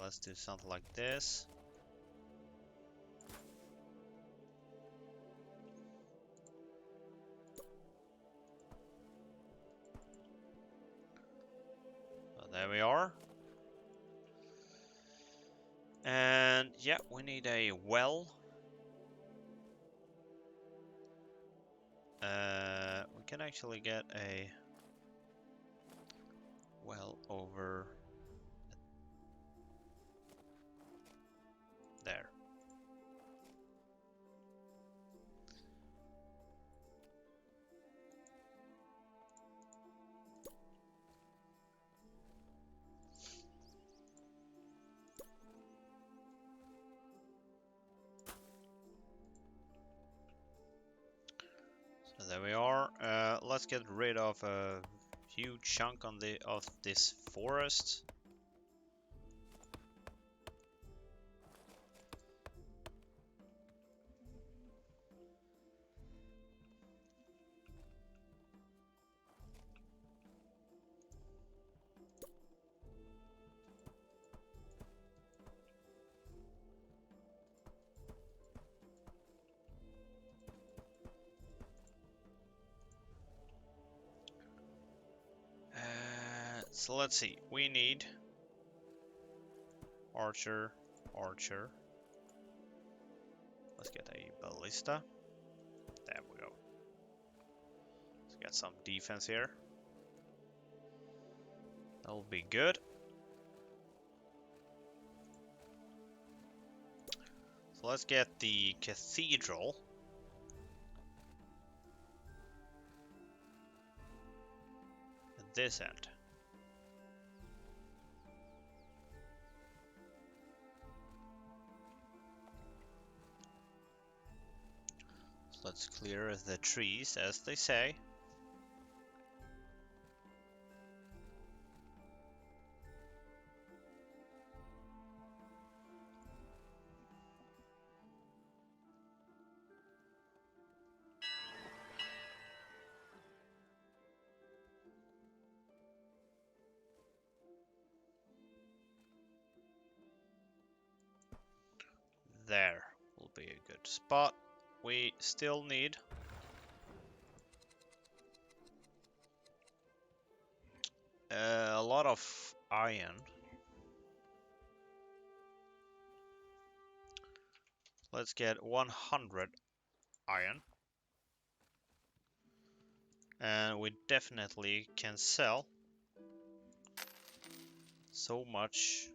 let's do something like this. So there we are. And yeah, we need a well. We can actually get a well over there. There we are. Let's get rid of a huge chunk of this forest. So let's see. We need archer, archer. Let's get a ballista. There we go. Let's get some defense here. That'll be good. So let's get the cathedral. At this end. So let's clear the trees, as they say. There will be a good spot. We still need a lot of iron. Let's get 100 iron. And we definitely can sell so much.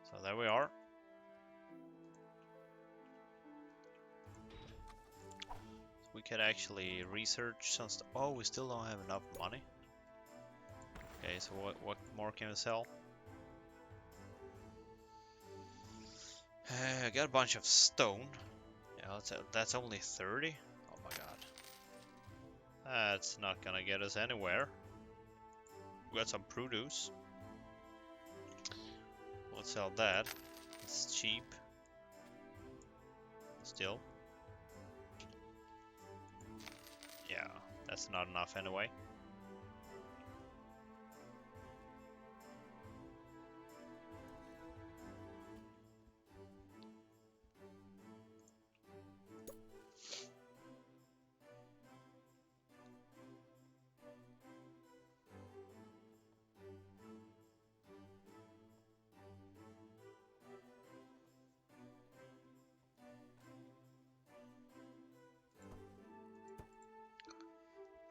So there we are. We could actually research some stuff. Oh, we still don't have enough money. Okay, so what more can we sell? I got a bunch of stone. Yeah, that's only 30. Oh my god. That's not gonna get us anywhere. We got some produce. Let's sell that. It's cheap. Still. Yeah, that's not enough anyway.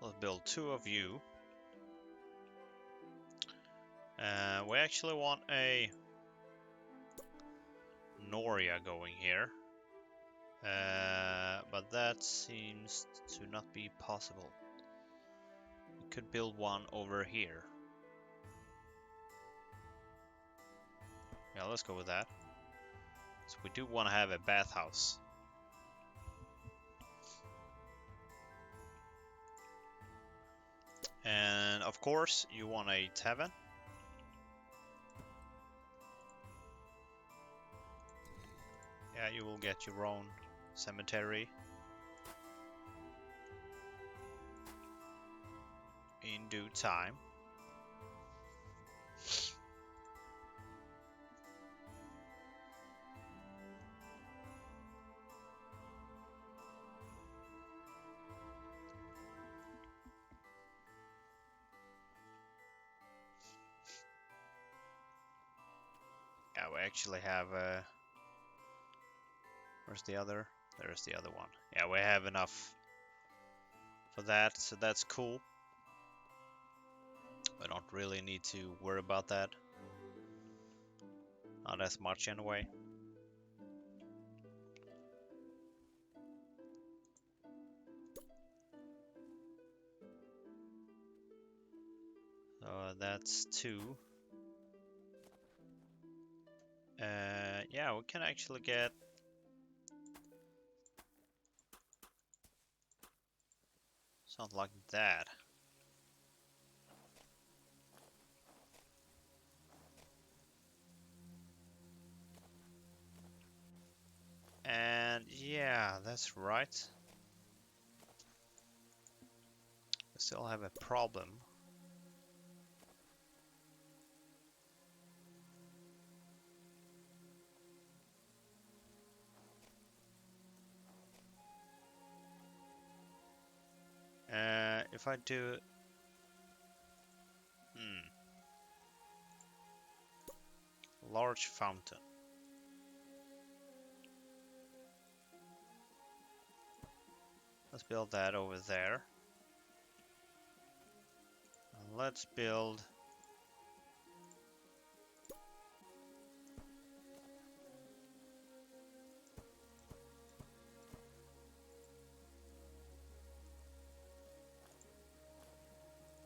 Let's build 2 of you. We actually want a Noria going here. But that seems to not be possible. We could build one over here. Yeah, let's go with that. So we do want to have a bathhouse. And of course, you want a tavern. Yeah, you will get your own cemetery in due time. Yeah, we actually have where's the other? There's the other one. Yeah, we have enough for that, so that's cool. We don't really need to worry about that. Not as much anyway. So that's 2. Yeah, we can actually get something like that. And yeah, that's right. We still have a problem. If I do... Large fountain. Let's build that over there. And let's build...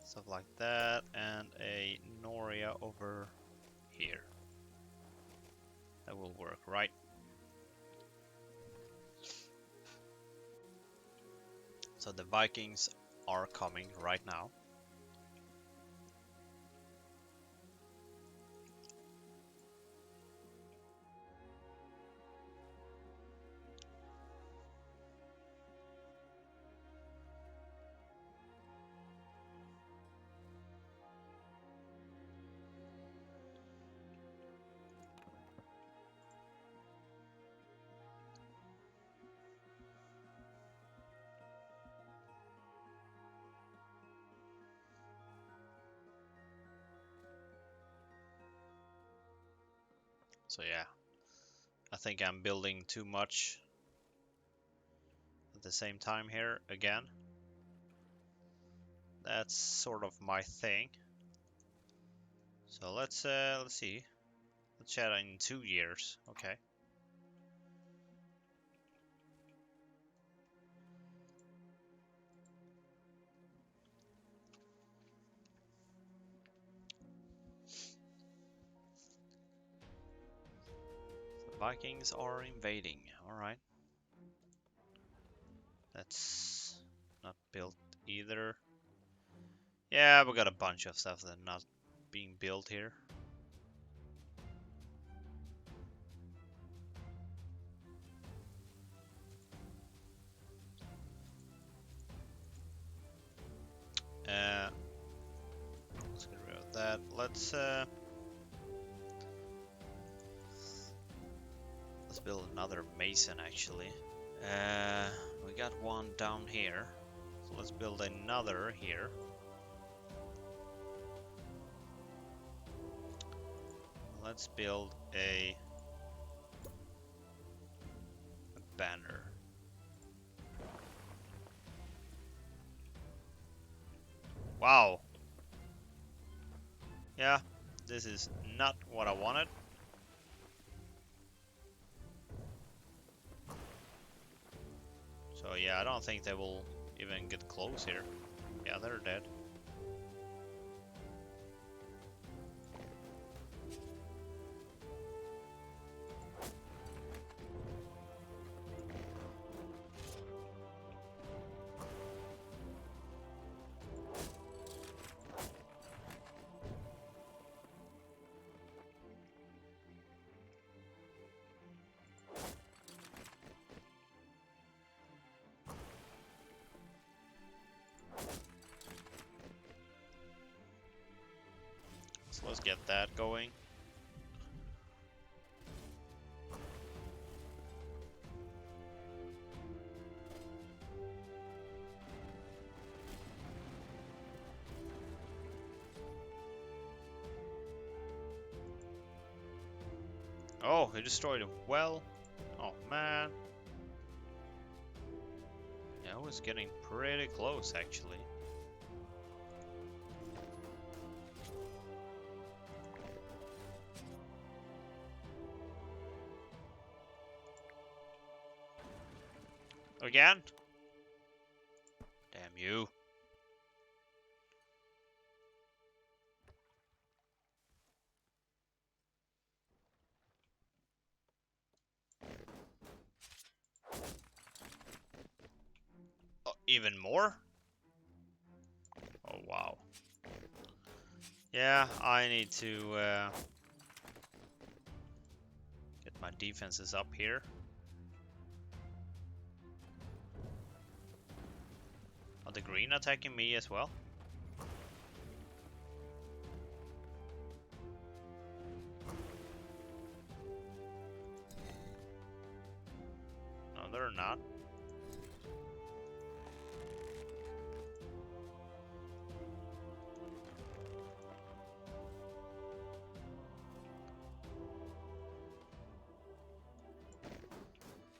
stuff like that, and a Noria over here. That will work, right? So the Vikings are coming right now. So yeah, I think I'm building too much at the same time here again. That's sort of my thing. So let's see. Let's chat in 2 years. Okay. The Vikings are invading. All right. That's not built either. Yeah, we got a bunch of stuff that's not being built here. Let's get rid of that. Let's build another mason actually. We got one down here, so let's build another here. Let's build a banner. Wow. Yeah, this is not what I wanted. So yeah, I don't think they will even get close here. Yeah, they're dead. So let's get that going. Oh, he destroyed a well. Oh man. Yeah, I was getting pretty close actually. Again? Damn you. even more? Oh, wow. Yeah, I need to get my defenses up here. Are the green attacking me as well? No, they're not.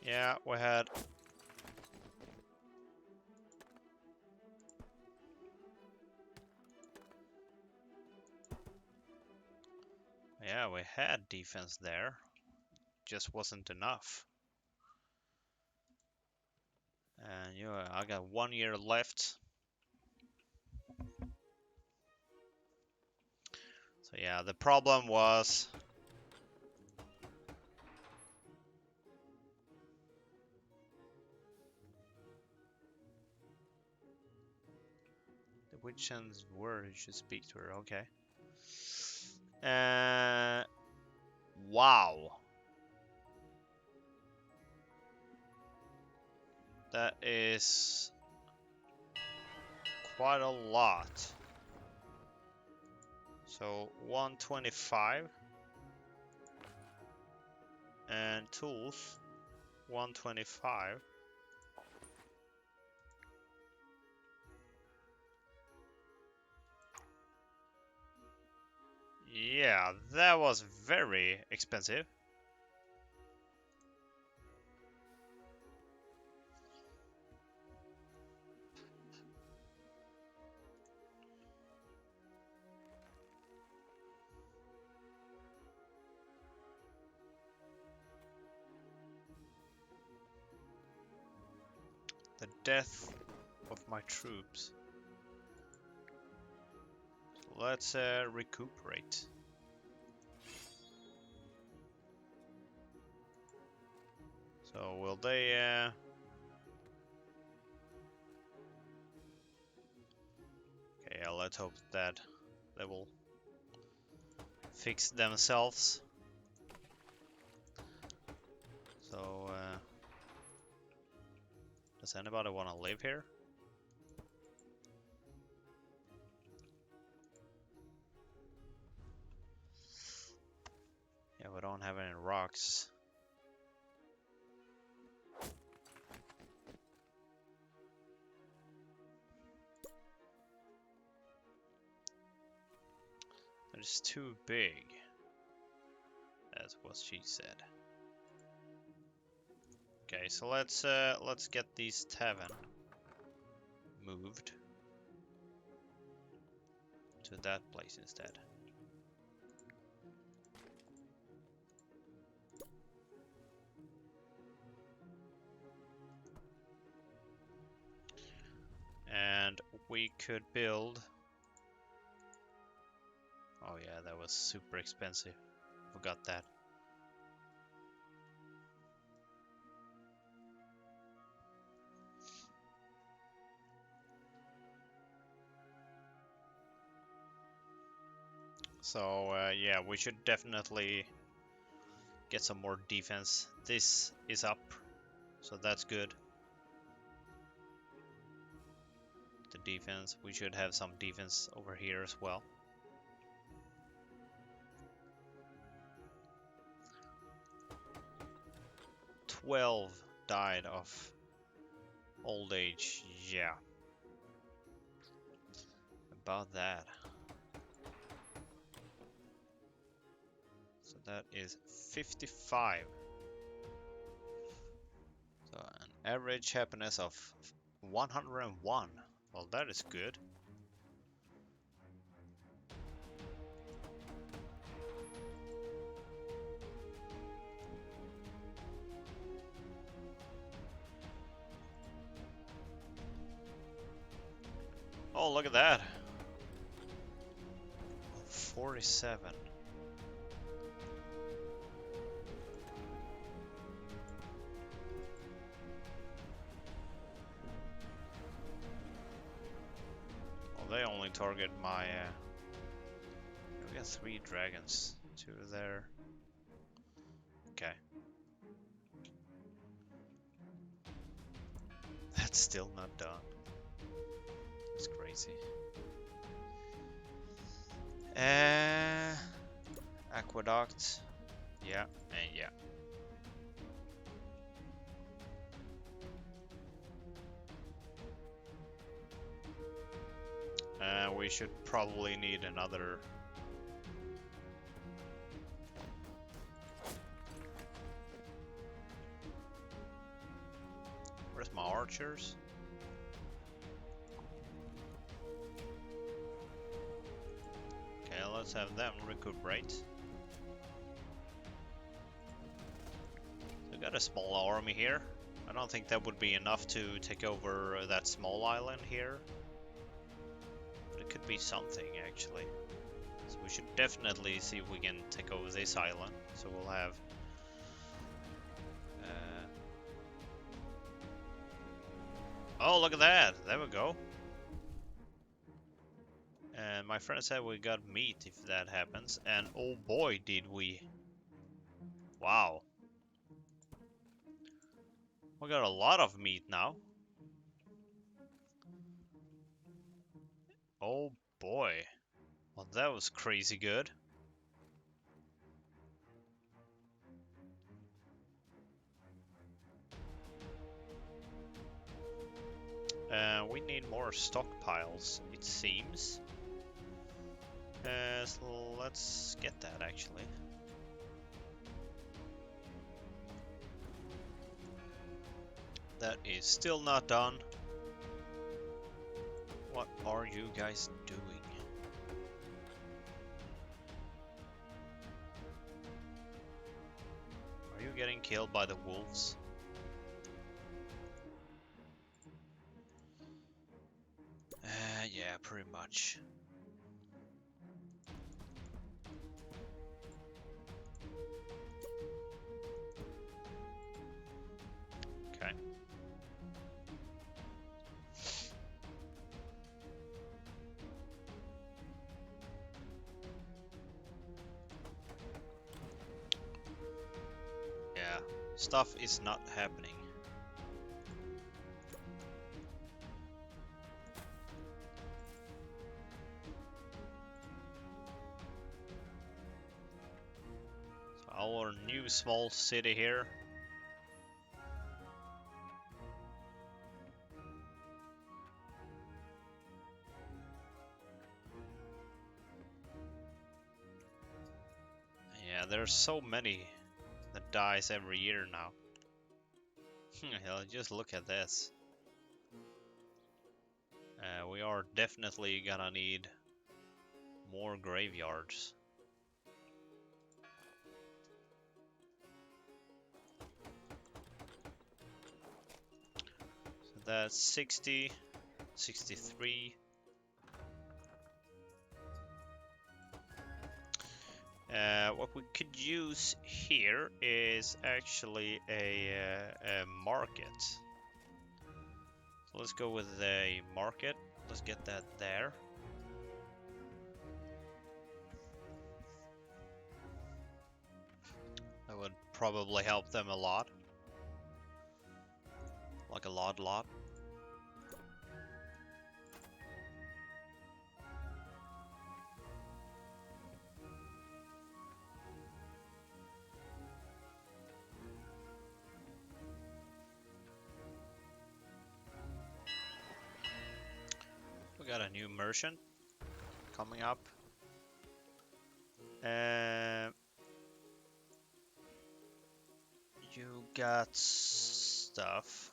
Yeah, we had... Yeah, we had defense there. Just wasn't enough. And yeah, I got 1 year left. So yeah, the problem was... the which ends where you should speak to her, okay. Wow. That is quite a lot. So 125 and tools 125. Yeah, that was very expensive. The death of my troops. So let's recuperate. So will they okay, yeah, let's hope that they will fix themselves. So does anybody want to live here? Yeah, we don't have any rocks. It's too big. That's what she said. Okay, so let's get these tavern moved to that place instead. And we could build... Oh yeah, that was super expensive. Forgot that. So yeah, we should definitely get some more defense. This is up, so that's good. The defense, we should have some defense over here as well. "12 died of old age." Yeah, about that. So that is 55. So an average happiness of 101. Well, that is good. Oh, look at that. 47. they only target my... we got 3 dragons. 2 there. Okay. That's still not done. It's crazy. Aqueduct. Yeah, and yeah. We should probably need another. Where's my archers? Okay, let's have them recuperate. We got a small army here. I don't think that would be enough to take over that small island here. But it could be something, actually. So we should definitely see if we can take over this island. So we'll have... oh, look at that! There we go. And my friend said we got meat if that happens. And oh boy, did we. Wow. We got a lot of meat now. Oh boy. Well, that was crazy good. We need more stockpiles, it seems. So let's get that, actually. That is still not done. What are you guys doing? Are you getting killed by the wolves? Yeah, pretty much. Okay. Yeah, stuff is not happening. Our new small city here. Yeah, there's so many that dies every year now. Just look at this. We are definitely gonna need more graveyards. So that's 60, 63. What we could use here is actually a market. So let's go with a market. Let's get that there. That would probably help them a lot. Like a lot. We got a new merchant coming up. You got stuff.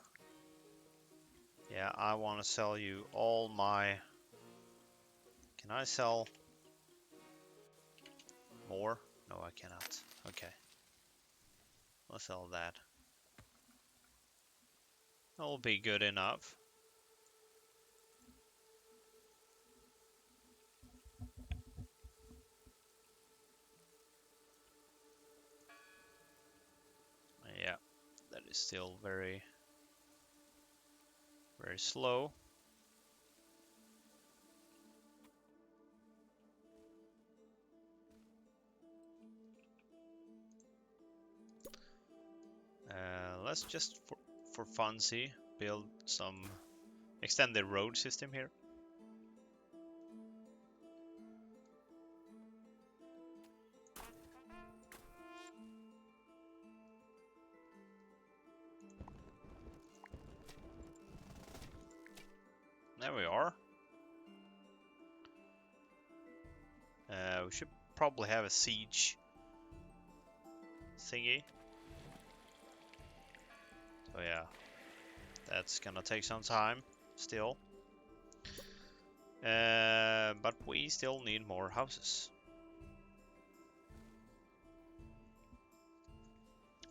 Yeah, I want to sell you all my... Can I sell more? No, I cannot. Okay. Let's sell that. That'll be good enough. Yeah, that is still very slow. let's just for funsy build some extended road system here. There we are. We should probably have a siege thingy. So yeah, that's gonna take some time still. But we still need more houses.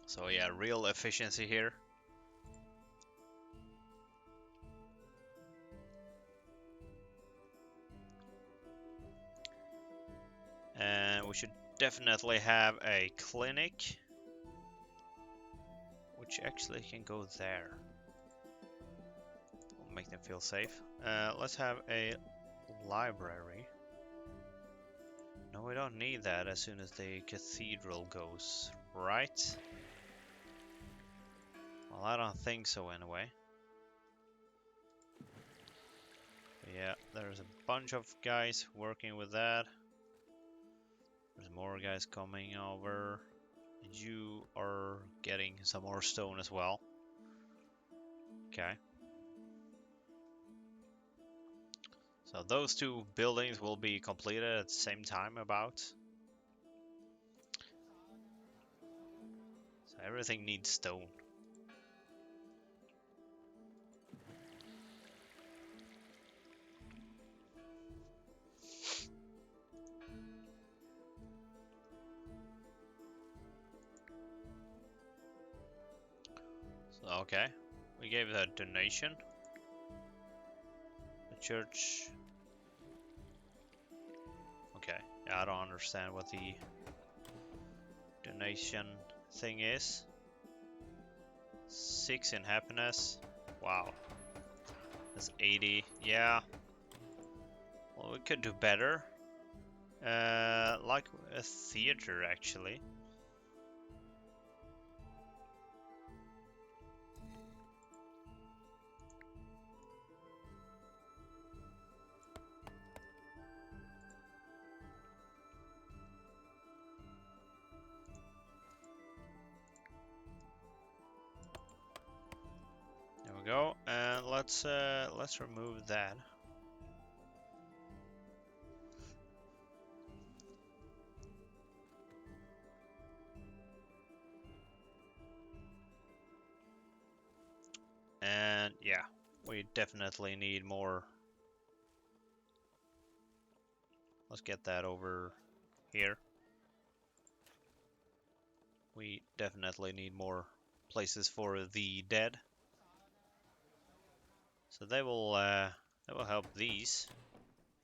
So yeah, real efficiency here. And we should definitely have a clinic, which actually can go there. Will make them feel safe. Let's have a library. No, we don't need that as soon as the cathedral goes, right? Well, I don't think so anyway. But yeah, there's a bunch of guys working with that. There's more guys coming over. You are getting some more stone as well. Okay. So those two buildings will be completed at the same time about. So everything needs stone. So, okay, we gave a donation. The church. Okay, yeah, I don't understand what the donation thing is. 6 in happiness. Wow. That's 80. Yeah. Well, we could do better. Like a theater, actually. There we go. And let's remove that. And yeah, we definitely need more. Let's get that over here. We definitely need more places for the dead. So they will help these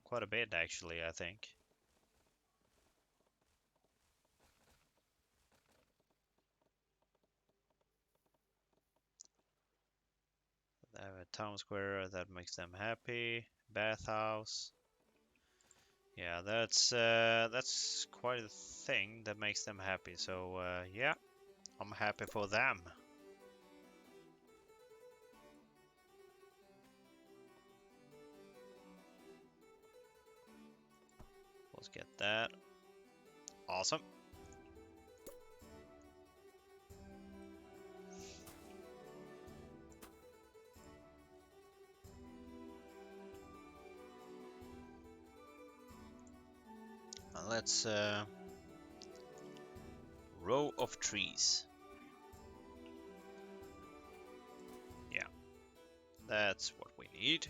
quite a bit, actually, I think. They have a town square that makes them happy. Bathhouse. Yeah, that's quite a thing that makes them happy. So yeah, I'm happy for them. Let's get that. Awesome. Let's row of trees. Yeah, that's what we need.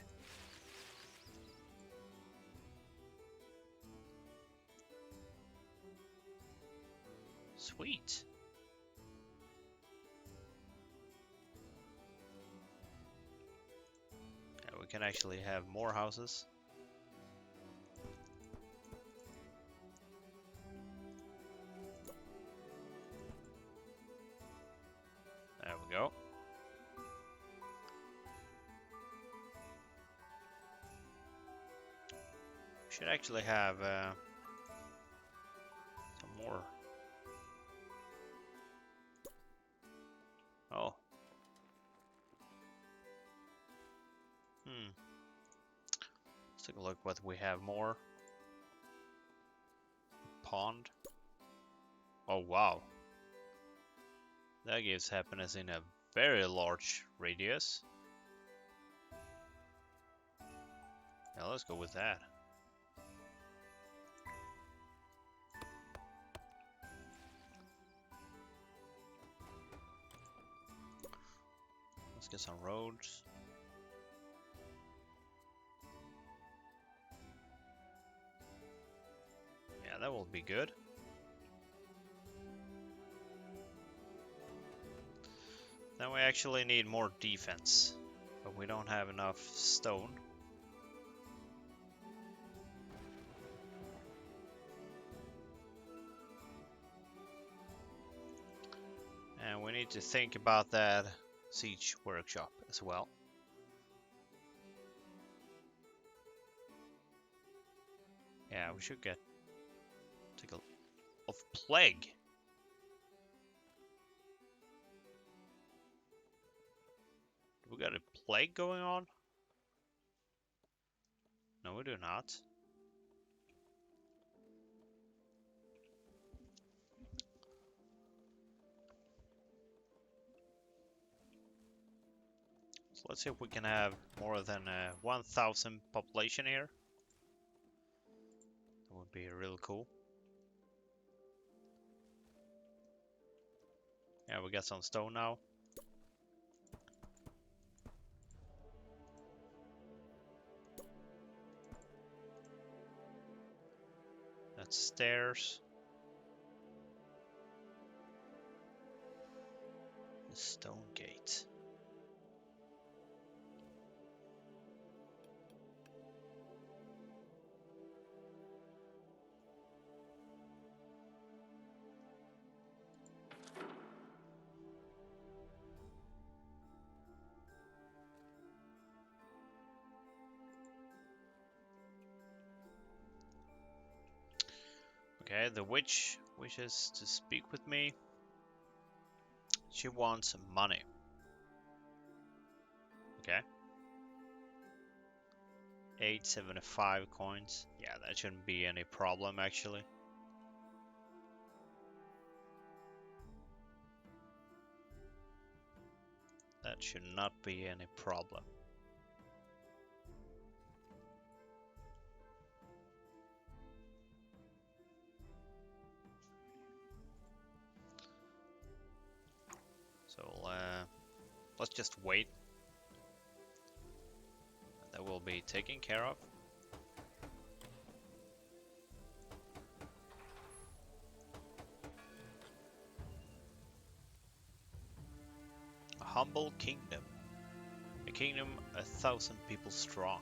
Sweet. Yeah, we can actually have more houses. There we go. Should actually have some more. Oh, look what we have more. Pond. Oh wow. That gives happiness in a very large radius. Now let's go with that. Let's get some roads. Yeah, that will be good. Then we actually need more defense, but we don't have enough stone. And we need to think about that siege workshop as well. Yeah, we should take a of plague. We got a plague going on? No, we do not. So let's see if we can have more than 1,000 population here. That would be really cool. Yeah, we got some stone now. That's stairs. The stone gate. Okay, the witch wishes to speak with me. She wants money. Okay. 875 coins. Yeah, that shouldn't be any problem actually. That should not be any problem. So let's just wait. That will be taken care of. A humble kingdom. A kingdom 1,000 people strong.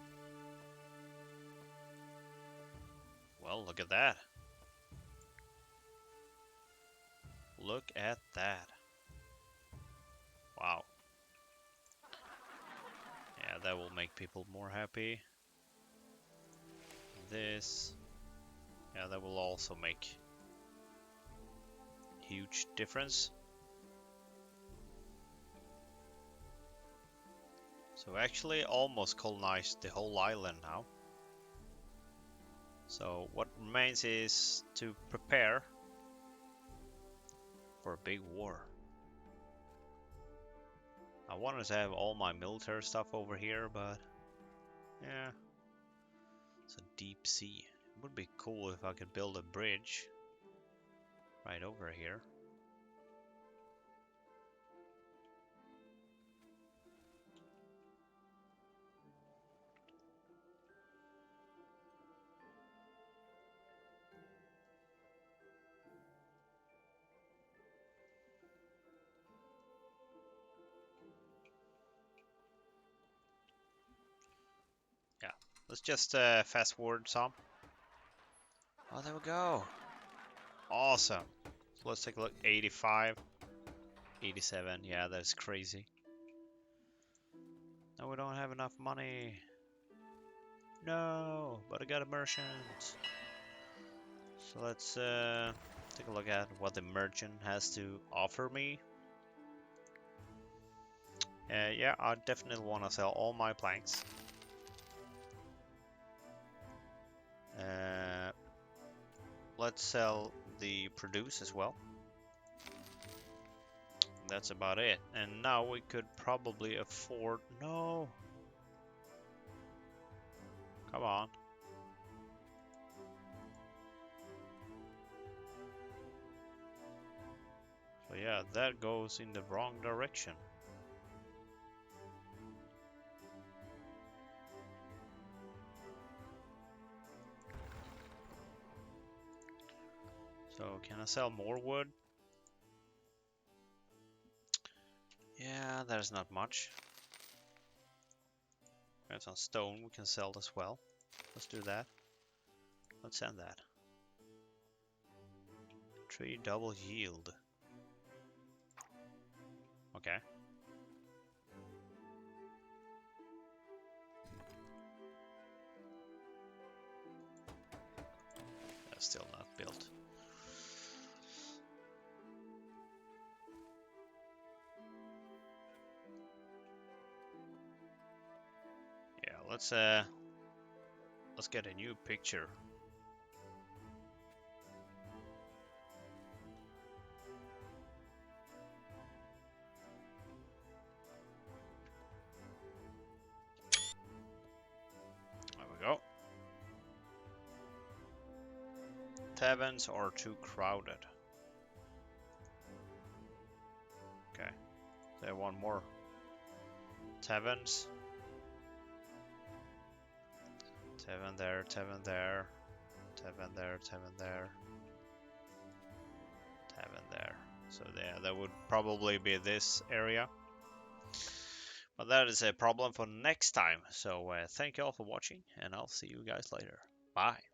Well, look at that. Look at that. Wow. Yeah, that will make people more happy. This. Yeah, that will also make huge difference. So actually almost colonized the whole island now. So what remains is to prepare for a big war. I wanted to have all my military stuff over here, but yeah, it's a deep sea. It would be cool if I could build a bridge right over here. Yeah, let's just fast forward some. Oh, there we go. Awesome. So let's take a look. 85, 87. Yeah, that's crazy. No, we don't have enough money. No, but I got a merchant. So let's take a look at what the merchant has to offer me. Yeah, I definitely want to sell all my planks. let's sell the produce as well. That's about it. And now we could probably afford... No! Come on. So yeah, that goes in the wrong direction. So can I sell more wood? Yeah, there's not much. Got some stone we can sell as well. Let's do that. Let's send that. Tree double yield. Okay. That's still not built. Yeah, let's get a new picture. There we go. Taverns are too crowded. Okay. There one more. Taverns. Tavern there, tavern there. Tavern there, tavern there. Tavern there. So yeah, that would probably be this area. But that is a problem for next time. So thank you all for watching, and I'll see you guys later. Bye.